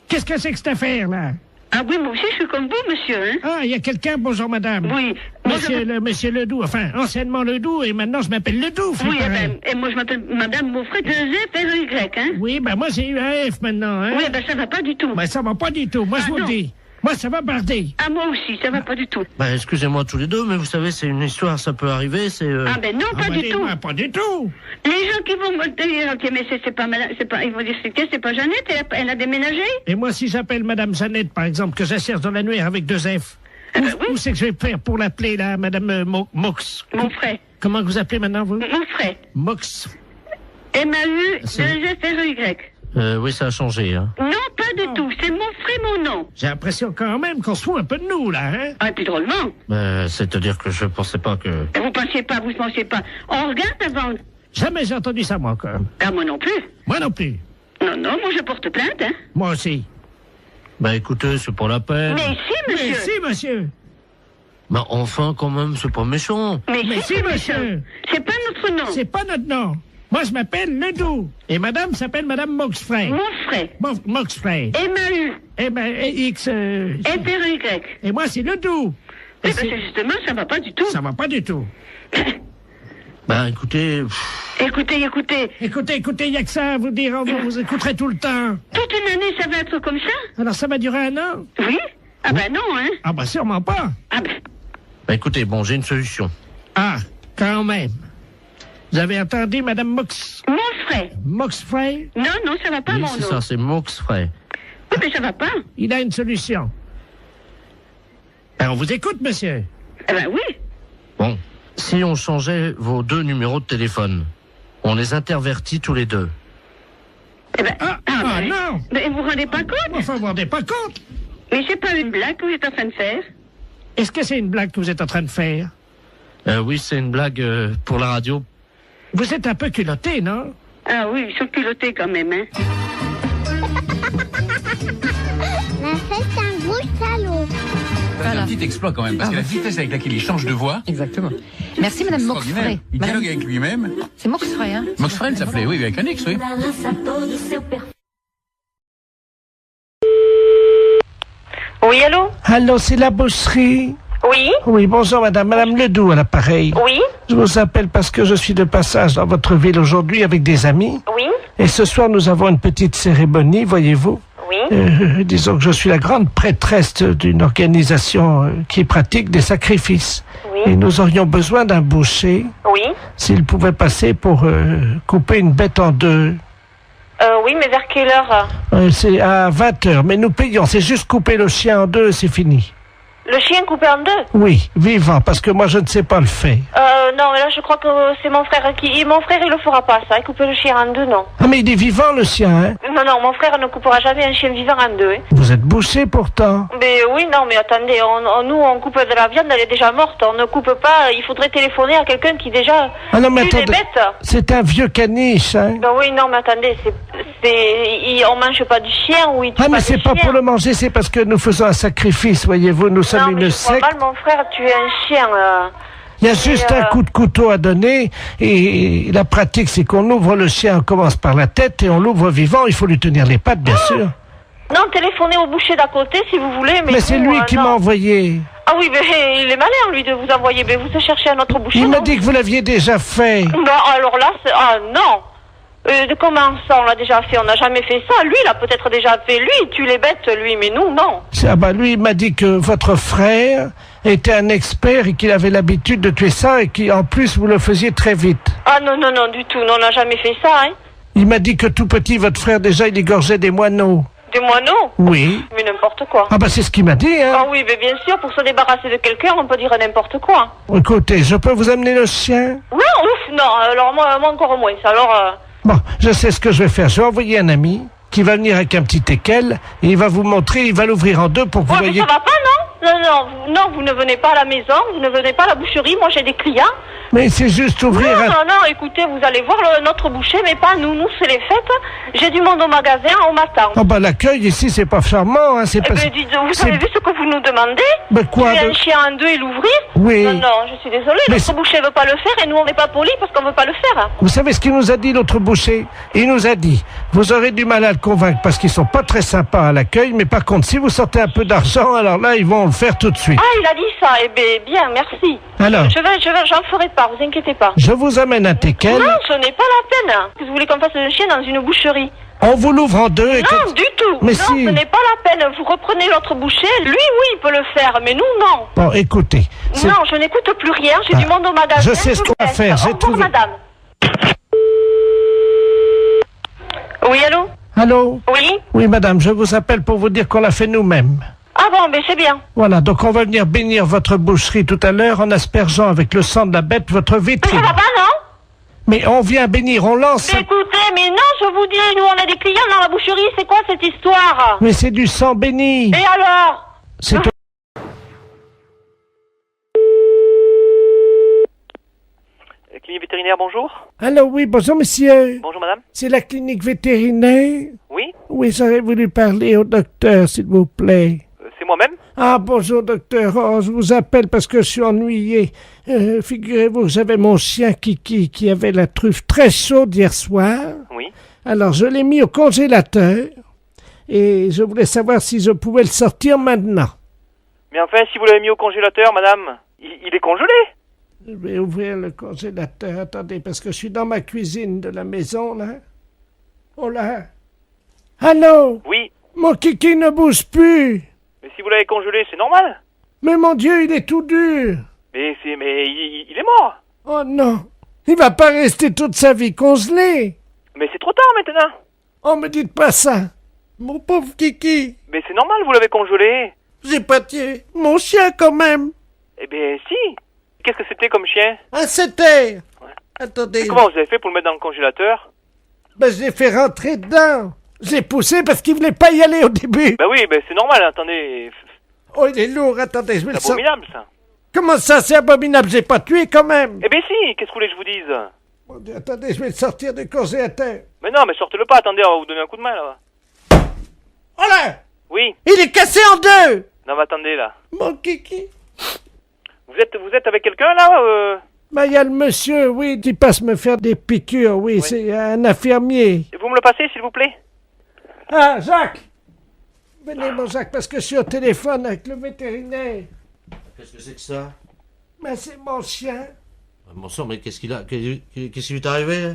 Qu'est-ce que c'est que cette affaire, là? Ah oui, moi aussi, je suis comme vous, monsieur, hein. Ah, il y a quelqu'un, bonjour madame. Oui. Monsieur Ledoux, enfin, anciennement Ledoux, et maintenant je m'appelle Ledoux. Oui, et moi je m'appelle madame Monfray, 2 F, R-E-Y, hein. Oui, ben moi j'ai eu un F maintenant, hein. Oui, ben ça va pas du tout. Ben ça va pas du tout, moi je vous le dis. Moi ça va barder. Ah, moi aussi, ça va pas du tout. Ben excusez-moi tous les deux, mais vous savez, c'est une histoire, ça peut arriver, c'est... Ah ben non, pas du tout. Pas du tout. Les gens qui vont me dire, ok, mais c'est pas madame, ils vont dire, c'est pas Jeannette, elle a déménagé. Et moi si j'appelle madame Jeannette, par exemple, que j'assère dans l'annuaire avec 2 F, où c'est que je vais faire pour l'appeler, là, madame Mox? Monfray. Comment vous appelez maintenant, vous? Monfray. Mox. M-A-U-2-F-R-E-Y. Oui, ça a changé, hein. Non, pas du tout. C'est Monfray, mon nom. J'ai l'impression quand même qu'on se fout un peu de nous, là, hein. Ah, et puis drôlement. C'est-à-dire que je pensais pas que... Vous pensiez pas. On regarde avant. Jamais j'ai entendu ça, moi, quand même. Ah, moi non plus. Moi non plus. Non, moi je porte plainte, hein. Moi aussi. Ben écoutez, c'est pas la peine. Mais si, monsieur. Mais si, monsieur. Ben enfin, quand même, c'est pas méchant. Mais si, monsieur. C'est pas notre nom. C'est pas notre nom. Moi, je m'appelle Ledoux. Et madame s'appelle madame Moxfray. Moxfray. Moxfray. M-A-U. X... F-R-Y. Et moi, c'est Ledoux. Eh ben, justement, ça va pas du tout. Ça va pas du tout. Ben, écoutez... Écoutez, il y a que ça à vous dire, vous écouterez tout le temps. toute une année, ça va être comme ça? Alors, ça va durer 1 an? Oui? Ah ben non, hein? Ah ben, sûrement pas. Ah ben... Bah écoutez, bon, j'ai une solution. Ah, quand même. Vous avez entendu, madame Moxfray. Moxfray? Non, ça va pas, Oui, mon c'est nom. ça, c'est Moxfray. Oui, mais ça va pas. Il a une solution. Ben, on vous écoute, monsieur. Eh ben oui. Bon, si on changeait vos 2 numéros de téléphone, on les intervertit tous les 2. Eh ben... non. Mais vous vous rendez pas compte? Enfin, vous vous rendez pas compte? Mais c'est pas une blague que vous êtes en train de faire. Est-ce que c'est une blague que vous êtes en train de faire? Oui, c'est une blague pour la radio. Vous êtes un peu culotté, non? Ah oui, ils sont culottés quand même, hein. Mais c'est un gros salaud. C'est un petit exploit quand même, parce que la vitesse avec laquelle il change de voix... Exactement. Merci Madame Moxfray. Il dialogue avec lui-même. C'est Moxfray, hein? Moxfray, ça s'appelait, oui, avec un X, oui. Oui, allô? Allô, c'est la boucherie? Oui? Oui, bonjour madame. Madame Ledoux à l'appareil. Oui? Je vous appelle parce que je suis de passage dans votre ville aujourd'hui avec des amis. Oui? Et ce soir, nous avons une petite cérémonie, voyez-vous. Oui? Disons que je suis la grande prêtresse d'une organisation qui pratique des sacrifices. Oui? Et nous aurions besoin d'un boucher. Oui? S'il pouvait passer pour couper une bête en 2. Oui, mais vers quelle heure? C'est à 20h, mais nous payons. C'est juste couper le chien en 2 et c'est fini. Le chien coupé en 2? Oui, vivant, parce que moi je ne sais pas le faire. Non, mais là je crois que c'est mon frère qui... Mon frère il le fera pas ça, couper le chien en 2, non. Ah mais il est vivant le chien, hein? Non, mon frère ne coupera jamais un chien vivant en 2, hein. Vous êtes bouché pourtant. Mais oui, non, mais attendez, nous on coupe de la viande, elle est déjà morte, on ne coupe pas, il faudrait téléphoner à quelqu'un qui déjà Ah non mais tue les attendez, bêtes. c'est un vieux caniche, hein? Ben oui, non, mais attendez, on mange pas du chien ou il tue Ah mais des c'est pas chiens. pour le manger, c'est parce que nous faisons un sacrifice, voyez-vous, nous sommes Non, mais une je vois secte. mal mon frère tuer un chien. Il y a juste un coup de couteau à donner et la pratique c'est qu'on ouvre le chien, on commence par la tête et on l'ouvre vivant, il faut lui tenir les pattes bien sûr. Non, téléphonez au boucher d'à côté si vous voulez, mais... Mais c'est lui qui m'a envoyé. Ah oui, mais il est malin lui de vous envoyer, mais vous cherchez un autre boucher. Il m'a non? dit que vous l'aviez déjà fait. Non, alors là, ah non. Comment ça, on l'a déjà fait? On n'a jamais fait ça. Lui, il a peut-être déjà fait. Lui, il tue les bêtes, lui, mais nous, non. Ah bah lui, il m'a dit que votre frère était un expert et qu'il avait l'habitude de tuer ça et qu'en plus vous le faisiez très vite. Ah non, du tout. Non, on n'a jamais fait ça, hein. Il m'a dit que tout petit, votre frère, déjà, il égorgeait des moineaux. Des moineaux? Oui. Mais n'importe quoi. Ah bah c'est ce qu'il m'a dit, hein. Ah oui, mais bien sûr, pour se débarrasser de quelqu'un, on peut dire n'importe quoi. Écoutez, je peux vous amener le chien? Non, ouf, non. Alors moi encore moins. Alors... Bon, je sais ce que je vais faire. Je vais envoyer un ami qui va venir avec un petit équel et il va vous montrer, il va l'ouvrir en 2 pour que vous mais voyez... ça va pas, non? Non, vous ne venez pas à la maison, vous ne venez pas à la boucherie, moi j'ai des clients. Mais c'est juste ouvrir Non, écoutez, vous allez voir notre boucher, mais pas nous. Nous, c'est les fêtes. J'ai du monde au magasin, on m'attend. Oh bah l'accueil ici, c'est pas charmant, hein, c'est pas... vous avez vu ce que vous nous demandez? Mais quoi Tuer un chien en 2 et l'ouvrir? Oui. Non, je suis désolée, notre boucher veut pas le faire et nous, on n'est pas polis parce qu'on veut pas le faire. Vous savez ce qu'il nous a dit, l'autre boucher? Il nous a dit, vous aurez du mal à le convaincre parce qu'ils sont pas très sympas à l'accueil, mais par contre, si vous sortez un peu d'argent, alors là, ils vont le faire tout de suite. Ah, il a dit ça, bien, merci. Alors J'en ferai pas, vous inquiétez pas. Je vous amène un teckel. Non, ce n'est pas la peine. Vous voulez qu'on fasse un chien dans une boucherie? On vous l'ouvre en 2 et... Non, du tout. Mais non, si... ce n'est pas la peine. Vous reprenez l'autre boucher. Lui, oui, il peut le faire, mais nous, non. Bon, écoutez... Non, je n'écoute plus rien. J'ai du monde au magasin. Je sais ce qu'on va faire. Au revoir, madame. Oui, allô? Allô? Oui? Oui, madame, je vous appelle pour vous dire qu'on l'a fait nous-mêmes. Ah bon, mais c'est bien. Voilà, donc on va venir bénir votre boucherie tout à l'heure en aspergeant avec le sang de la bête votre vitrine. Mais ça va pas, non? Mais on vient bénir, on lance... Mais écoutez, mais non, je vous dis, nous on a des clients dans la boucherie, c'est quoi cette histoire? Mais c'est du sang béni. Et alors? C'est... Clinique vétérinaire, bonjour. Alors oui, bonjour monsieur. Bonjour madame. C'est la clinique vétérinaire? Oui. Oui, j'aurais voulu parler au docteur, s'il vous plaît. C'est moi-même. Ah, bonjour, docteur. Oh, je vous appelle parce que je suis ennuyé. Figurez-vous que j'avais mon chien Kiki qui avait la truffe très chaude hier soir. Oui. Alors, je l'ai mis au congélateur et je voulais savoir si je pouvais le sortir maintenant. Mais enfin, si vous l'avez mis au congélateur, madame, il est congelé. Je vais ouvrir le congélateur. Attendez, parce que je suis dans ma cuisine de la maison, là. Oh là. Allô? Oui. Mon Kiki ne bouge plus. Mais si vous l'avez congelé, c'est normal. Mais mon Dieu, il est tout dur. Mais il est mort. Oh non. Il va pas rester toute sa vie congelé. Mais c'est trop tard maintenant. Oh, me dites pas ça. Mon pauvre Kiki. Mais c'est normal, vous l'avez congelé. J'ai pas tué mon chien quand même. Eh bien, si. Qu'est-ce que c'était comme chien? Un setter. Ouais. Attendez. Et comment vous avez fait pour le mettre dans le congélateur? Ben, je l'ai fait rentrer dedans. Je l'ai poussé parce qu'il voulait pas y aller au début. Ben oui, ben c'est normal, attendez. Oh, il est lourd, attendez, je vais le sortir. C'est abominable, ça. Comment ça, c'est abominable? J'ai pas tué quand même. Eh bien si, qu'est-ce que vous voulez que je vous dise? Mon Dieu, attendez, je vais le sortir du congélateur. Mais non, mais sortez-le pas, attendez, on va vous donner un coup de main, là. Oh là! Oui. Il est cassé en deux! Non, mais attendez, là. Mon Kiki. Vous êtes avec quelqu'un, là Ben, il y a le monsieur, oui, qui passe me faire des piqûres, oui. C'est un infirmier. Et vous me le passez, s'il vous plaît? Ah, Jacques! Venez, mon Jacques, parce que je suis au téléphone avec le vétérinaire. Qu'est-ce que c'est que ça? Ben, c'est mon chien. Bon sang, mais qu'est-ce qu'il a? Qu'est-ce qui lui est arrivé?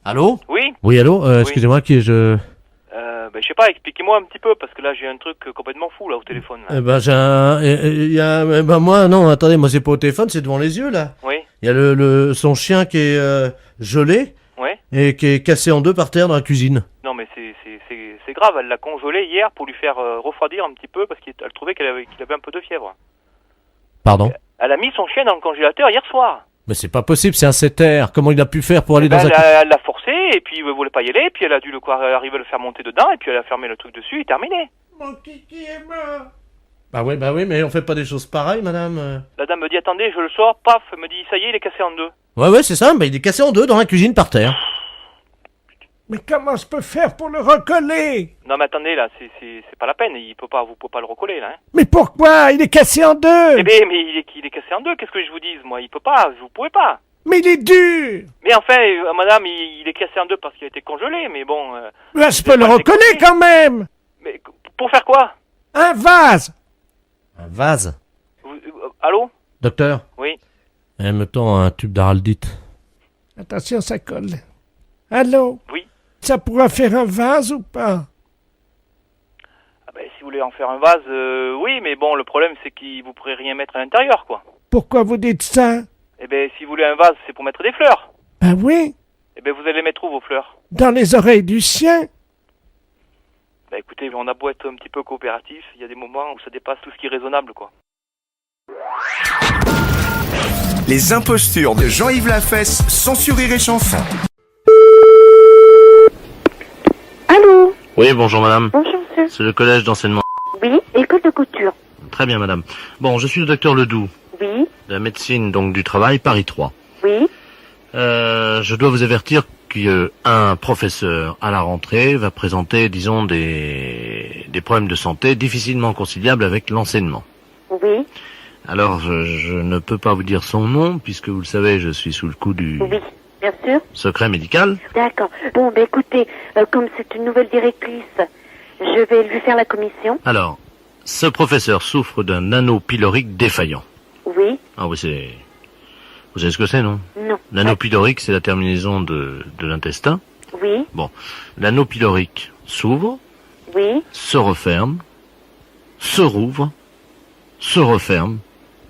Allô? Oui? Oui, allô? Excusez-moi, qui je... Ben, je sais pas, expliquez-moi un petit peu, parce que là, j'ai un truc complètement fou, là, au téléphone. Là. Ben, moi, non, attendez, moi, c'est pas au téléphone, c'est devant les yeux, là. Oui. Il y a son chien qui est gelé. Ouais. Et qui est cassé en deux par terre dans la cuisine. Non, mais c'est grave, elle l'a congelé hier pour lui faire refroidir un petit peu, parce qu'elle trouvait qu'il avait un peu de fièvre. Pardon? Elle a mis son chien dans le congélateur hier soir. Mais c'est pas possible, c'est un setter. Comment il a pu faire pour aller dans elle l'a forcé, et puis il voulait pas y aller, puis elle a dû arriver à le faire monter dedans, et puis elle a fermé le truc dessus, et terminé. Mon Kiki est mort. Bah oui, mais on fait pas des choses pareilles, madame. La dame me dit, attendez, je le sors, paf, elle me dit, ça y est, il est cassé en deux. Ouais, c'est ça, mais il est cassé en deux dans la cuisine par terre. Mais comment je peux faire pour le recoller? Non, mais attendez, là, c'est pas la peine, vous pouvez pas le recoller, là. Hein. Mais pourquoi? Il est cassé en deux. Eh bien, mais il est cassé en deux, qu'est-ce que je vous dise, moi? Il peut pas, vous pouvez pas. Mais il est dur. Mais enfin, madame, il est cassé en deux parce qu'il a été congelé, mais bon... Là, je peux le recoller quand même. Mais pour faire quoi? Un vase. Un vase? Allô? Docteur? Oui. Elle me tend un tube d'araldite. Attention, ça colle. Allô? Oui. Ça pourra faire un vase ou pas? Ah ben, si vous voulez en faire un vase, oui, mais bon, le problème, c'est que vous pourrez rien mettre à l'intérieur, quoi. Pourquoi vous dites ça? Eh ben, si vous voulez un vase, c'est pour mettre des fleurs. Ah oui? Eh ben, vous allez les mettre où, vos fleurs? Dans les oreilles du chien? Bah écoutez, on a beau être un petit peu coopératif, il y a des moments où ça dépasse tout ce qui est raisonnable, quoi. Les impostures de Jean-Yves Lafesse, sans sourire et chanson. Allô? Oui, bonjour madame. Bonjour monsieur. C'est le collège d'enseignement. Oui, école de couture. Très bien madame. Bon, je suis le docteur Ledoux. Oui. De la médecine, donc du travail, Paris 3. Oui. Je dois vous avertir qu'un professeur à la rentrée va présenter, disons, des problèmes de santé difficilement conciliables avec l'enseignement. Oui. Alors, je ne peux pas vous dire son nom, puisque vous le savez, je suis sous le coup du Oui, bien sûr. secret médical. D'accord. Bon, ben écoutez, comme c'est une nouvelle directrice, je vais lui faire la commission. Alors, ce professeur souffre d'un anneau pylorique défaillant. Oui. Ah oui, c'est... Vous savez ce que c'est, non? Non. L'anneau pylorique, c'est la terminaison de l'intestin. Oui. Bon, l'anneau pylorique s'ouvre, oui, se referme, se rouvre, se referme,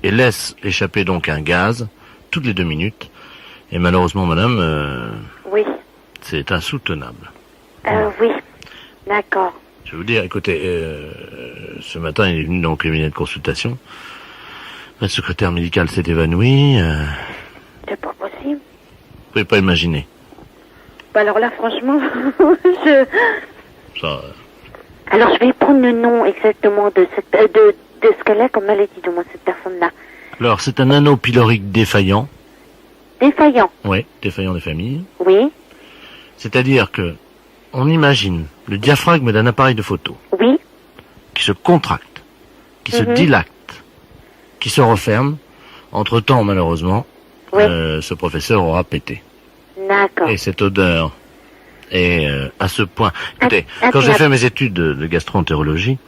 et laisse échapper donc un gaz toutes les 2 minutes. Et malheureusement, madame, oui, c'est insoutenable. Oui, d'accord. Je vais vous dire, écoutez, ce matin, il est venu dans le cabinet de consultation. La secrétaire médicale s'est évanouie. C'est pas possible. Vous pouvez pas imaginer. Bah alors là, franchement, je... Ça... Alors, je vais prendre le nom exactement de cette, de ce qu'elle a comme maladie, de moi, cette personne-là. Alors, c'est un anneau pylorique défaillant. Défaillant? Oui, défaillant des familles. Oui. C'est-à-dire que on imagine le diaphragme d'un appareil de photo. Oui. Qui se contracte qui se dilatent, qui se referment. Entre-temps, malheureusement, ce professeur aura pété. D'accord. Et cette odeur est à ce point... Écoutez, quand j'ai fait mes études de gastro-entérologie,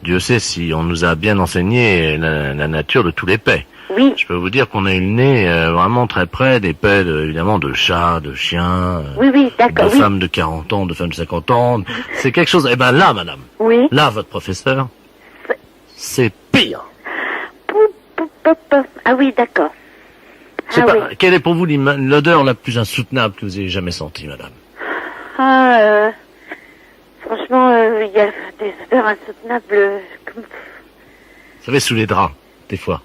Dieu sait si on nous a bien enseigné la nature de tous les paix. Oui. Je peux vous dire qu'on a eu le nez vraiment très près des paix, évidemment, de chats, de chiens, oui, d'accord, de femmes de 40 ans, de femmes de 50 ans. C'est quelque chose... Eh ben là, madame, là, votre professeur, c'est pire. Ah oui, d'accord. Quelle est pour vous l'odeur la plus insoutenable que vous ayez jamais sentie, madame? Franchement, il y a des odeurs insoutenables. Vous savez, sous les draps, des fois.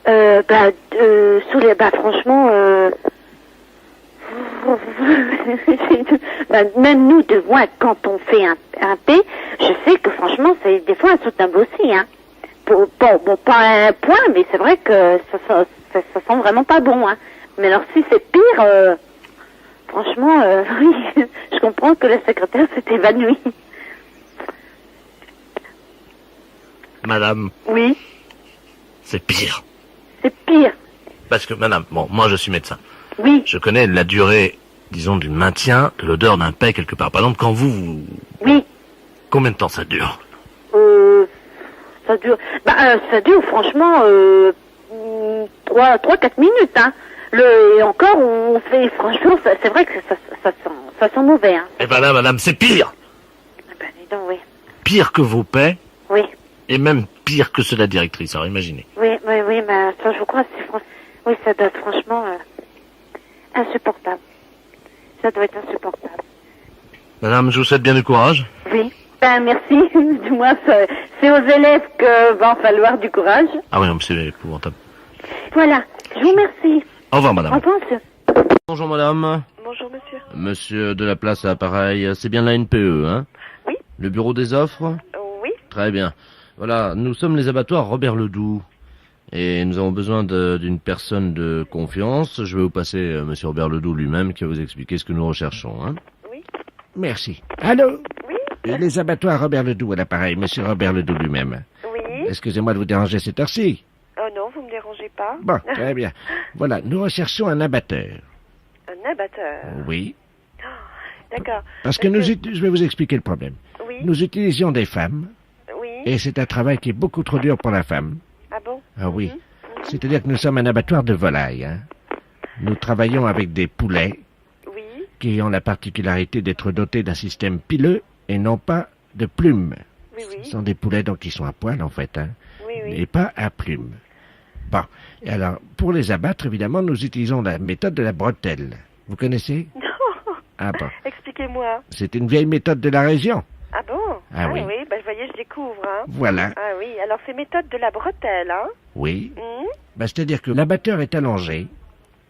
Sous les... franchement... même nous, de moi, quand on fait un P, je sais que franchement, c'est des fois insoutenable aussi, hein. Bon, pas un point, mais c'est vrai que ça sent vraiment pas bon, hein. Mais alors, si c'est pire, franchement, oui, je comprends que le secrétaire s'est évanoui. Madame. Oui. C'est pire. C'est pire. Parce que, madame, bon, moi je suis médecin. Oui. Je connais la durée, disons, du maintien de l'odeur d'un paix quelque part. Par exemple, quand vous... Oui. Combien de temps ça dure? Ça dure... ça dure, franchement, 3-4 minutes, hein. Et encore, on fait... Franchement, c'est vrai que ça sent mauvais, hein. Eh ben là, madame, c'est pire. Dis donc, oui. Pire que vos paix. Oui. Et même pire que ceux de la directrice, alors imaginez. Oui, mais ça, je crois, oui, ça doit être franchement insupportable. Ça doit être insupportable. Madame, je vous souhaite bien du courage. Oui. Merci. Du moins, c'est aux élèves que va en falloir du courage. Ah oui, non, c'est épouvantable. Voilà. Je vous remercie. Au revoir, madame. Au revoir, monsieur. Bonjour, madame. Bonjour, monsieur. Monsieur de la place à l'appareil, c'est bien la NPE, hein? Oui. Le bureau des offres? Oui. Très bien. Voilà, nous sommes les abattoirs Robert Ledoux. Et nous avons besoin d'une personne de confiance. Je vais vous passer monsieur Robert Ledoux lui-même qui va vous expliquer ce que nous recherchons, hein? Oui. Merci. Allô? Oui. Les abattoirs Robert Ledoux à l'appareil, monsieur Robert Ledoux lui-même. Oui. Excusez-moi de vous déranger cette heure-ci. Oh non, vous me dérangez pas. Bon, très bien. Voilà, nous recherchons un abatteur. Un abatteur. Oui. D'accord. Parce que je vais vous expliquer le problème. Oui. Nous utilisions des femmes. Oui. Et c'est un travail qui est beaucoup trop dur pour la femme. Ah bon? Ah oui. C'est-à-dire que nous sommes un abattoir de volailles. Hein. Nous travaillons avec des poulets qui ont la particularité d'être dotés d'un système pileux et non pas de plumes. Ce sont des poulets donc qui sont à poil en fait, hein, et pas à plumes. Bon, et alors pour les abattre, évidemment, nous utilisons la méthode de la bretelle. Vous connaissez? Non. Ah bon. Expliquez-moi. C'est une vieille méthode de la région. Ah bon? Ah oui. Oui, vous voyez, je découvre. Hein. Voilà. Ah oui, alors c'est méthode de la bretelle, hein? Oui. C'est-à-dire que l'abatteur est allongé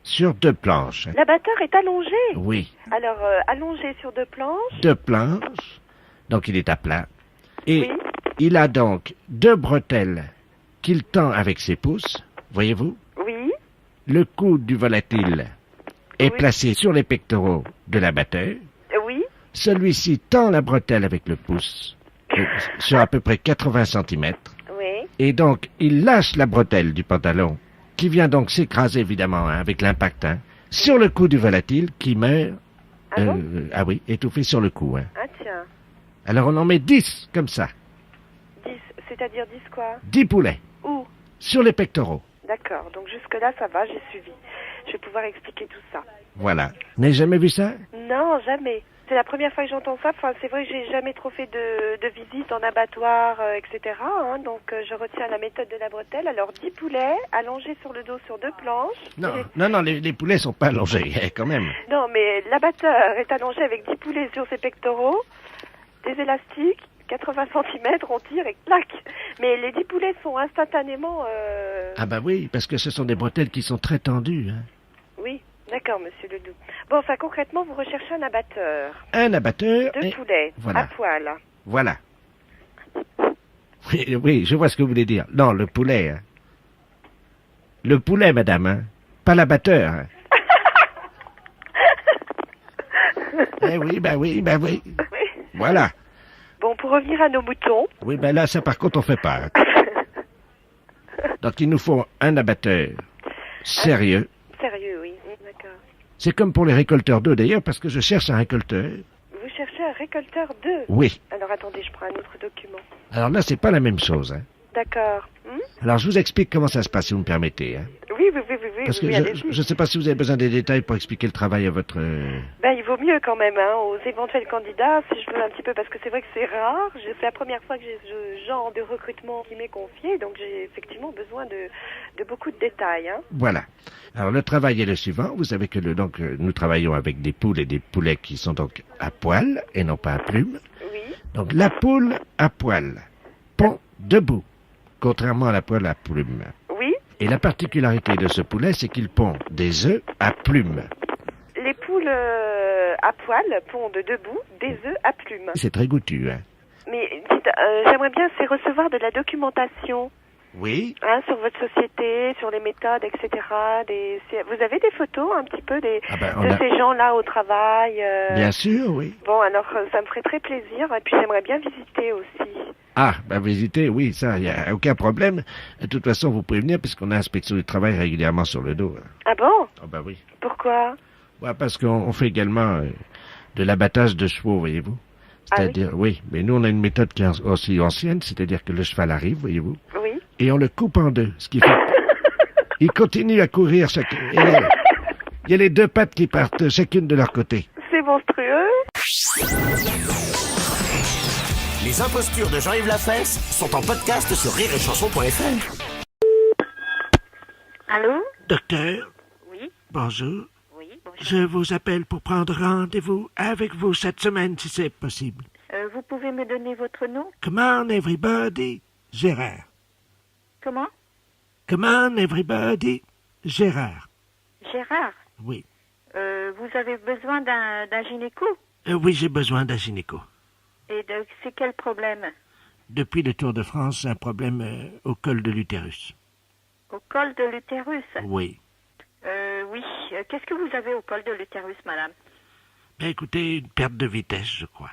sur 2 planches. L'abatteur est allongé? Oui. Alors, allongé sur 2 planches? 2 planches, donc il est à plat. Et il a donc 2 bretelles qu'il tend avec ses pouces, voyez-vous? Oui. Le coude du volatile est placé sur les pectoraux de l'abatteur. Oui. Celui-ci tend la bretelle avec le pouce sur à peu près 80 cm. Oui. Et donc, il lâche la bretelle du pantalon, qui vient donc s'écraser évidemment hein, avec l'impact, hein, sur le cou du volatile qui meurt, ah oui, étouffé sur le cou. Hein. Ah tiens. Alors on en met 10 comme ça. 10, c'est-à-dire 10 quoi? 10 poulets. Où? Sur les pectoraux. D'accord, donc jusque-là ça va, j'ai suivi. Je vais pouvoir expliquer tout ça. Voilà. Vous n'avez jamais vu ça? Non, jamais. C'est la première fois que j'entends ça. Enfin, c'est vrai que j'ai jamais trop fait de visites en abattoir, etc. Hein. Donc, je retiens la méthode de la bretelle. Alors, 10 poulets allongés sur le dos sur 2 planches. Non, les poulets sont pas allongés, quand même. Non, mais l'abatteur est allongé avec 10 poulets sur ses pectoraux, des élastiques, 80 cm, on tire et clac. Mais les 10 poulets sont instantanément... Ah bah oui, parce que ce sont des bretelles qui sont très tendues. Hein. Oui. D'accord, monsieur Ledoux. Bon, enfin, concrètement, vous recherchez un abatteur. Un abatteur. De poulet, voilà. à poil. Voilà. Oui, je vois ce que vous voulez dire. Non, le poulet. Hein. Le poulet, madame, hein. Pas l'abatteur. Hein. Oui. Voilà. Bon, pour revenir à nos moutons. Oui, ben là, ça par contre, on fait pas. Hein. Donc il nous faut un abatteur sérieux. Sérieux, oui. D'accord. C'est comme pour les récolteurs d'œufs d'ailleurs, parce que je cherche un récolteur. Vous cherchez un récolteur d'œufs? Oui. Alors attendez, je prends un autre document. Alors là, c'est pas la même chose. Hein. D'accord. Alors je vous explique comment ça se passe, si vous me permettez. Hein. Oui, Parce que oui, allez-y. je ne sais pas si vous avez besoin des détails pour expliquer le travail à votre... Ben, il vaut mieux quand même, hein, aux éventuels candidats, si je veux un petit peu, parce que c'est vrai que c'est rare. C'est la première fois que j'ai ce genre de recrutement qui m'est confié, donc j'ai effectivement besoin de beaucoup de détails. Hein. Voilà. Alors le travail est le suivant. Vous savez que nous travaillons avec des poules et des poulets qui sont donc à poil et non pas à plumes. Oui. Donc la poule à poil pond debout, contrairement à la poule à plumes. Oui. Et la particularité de ce poulet, c'est qu'il pond des œufs à plumes. Les poules à poil pondent debout des œufs à plumes. C'est très goûtu, hein. Mais j'aimerais bien recevoir de la documentation. Oui. Hein, sur votre société, sur les méthodes, etc. Vous avez des photos un petit peu de ces gens-là au travail Bien sûr, oui. Bon, alors ça me ferait très plaisir. Et puis j'aimerais bien visiter aussi. Ah, visiter, oui, ça, il n'y a aucun problème. De toute façon, vous pouvez venir puisqu'on a inspection du travail régulièrement sur le dos. Hein. Ah bon? Ah oui. Pourquoi? Ouais, parce qu'on fait également de l'abattage de chevaux, voyez-vous. C'est-à-dire, oui, mais nous on a une méthode qui est aussi ancienne, c'est-à-dire que le cheval arrive, voyez-vous. Oui. Et on le coupe en deux, ce qui fait il continue à courir chacun. Il y a les deux pattes qui partent chacune de leur côté. C'est monstrueux. Les impostures de Jean-Yves Lafesse sont en podcast sur rireetchanson.fr. Allô? Docteur? Oui? Bonjour. Oui, bonjour. Je vous appelle pour prendre rendez-vous avec vous cette semaine, si c'est possible. Vous pouvez me donner votre nom? Come on, everybody. Gérard. Comment? Come on, everybody. Gérard. Gérard? Oui. Vous avez besoin d'un gynéco? Oui, j'ai besoin d'un gynéco. Et c'est quel problème? Depuis le Tour de France, j'ai un problème au col de l'utérus. Au col de l'utérus? Oui. Oui. Qu'est-ce que vous avez au col de l'utérus, madame? Écoutez, une perte de vitesse, je crois.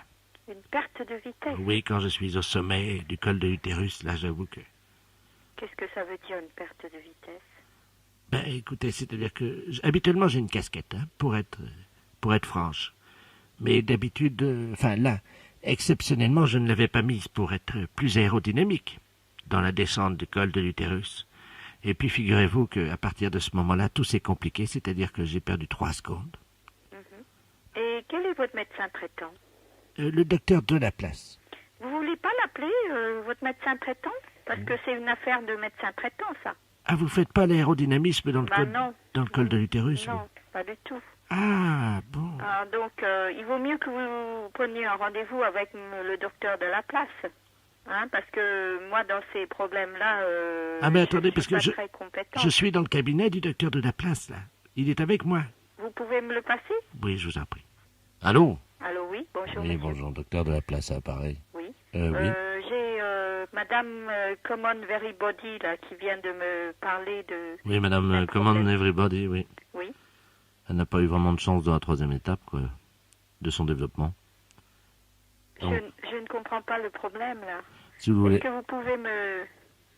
Une perte de vitesse? Oui, quand je suis au sommet du col de l'utérus, là, j'avoue que... Qu'est-ce que ça veut dire, une perte de vitesse? Écoutez, c'est-à-dire que... Habituellement, j'ai une casquette, hein, pour être franche. Mais d'habitude, là, exceptionnellement, je ne l'avais pas mise pour être plus aérodynamique dans la descente du col de l'utérus. Et puis, figurez-vous qu'à partir de ce moment-là, tout s'est compliqué, c'est-à-dire que j'ai perdu 3 secondes. Et quel est votre médecin traitant? Le docteur de la place. Vous voulez pas l'appeler, votre médecin traitant? Parce que c'est une affaire de médecin traitant, ça. Ah, vous faites pas l'aérodynamisme dans le col de l'utérus? Non, pas du tout. Ah, bon. Donc, il vaut mieux que vous preniez un rendez-vous avec le docteur de la place. Hein, parce que moi, dans ces problèmes-là, mais attendez, parce que très compétente. je suis dans le cabinet du docteur de la place, là. Il est avec moi. Vous pouvez me le passer? Oui, je vous en prie. Allô? Allô, oui, bonjour. Oui, monsieur. bonjour, docteur de la place, à Paris. Oui. Oui. J'ai Madame Common Everybody, là, qui vient de me parler de... Oui, madame, Command Everybody, oui. Oui. Elle n'a pas eu vraiment de chance dans la 3e étape, quoi, de son développement. Donc, Je ne comprends pas le problème, là. si vous voulez... Est-ce que vous pouvez me...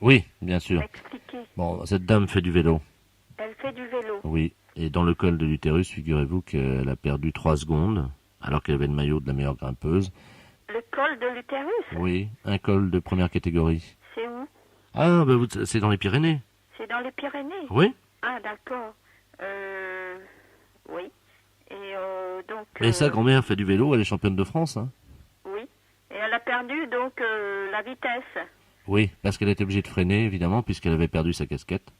Oui, bien sûr. m'expliquer? Bon, cette dame fait du vélo. Elle fait du vélo. Oui, et dans le col de l'utérus, figurez-vous qu'elle a perdu 3 secondes, alors qu'elle avait le maillot de la meilleure grimpeuse. Le col de l'utérus? Oui, un col de première catégorie. C'est où? Ah, c'est dans les Pyrénées. C'est dans les Pyrénées? Oui. Ah, d'accord. Oui. Et donc... Et sa grand-mère fait du vélo, elle est championne de France, hein. Oui. Et elle a perdu, donc, la vitesse. Oui, parce qu'elle était obligée de freiner, évidemment, puisqu'elle avait perdu sa casquette.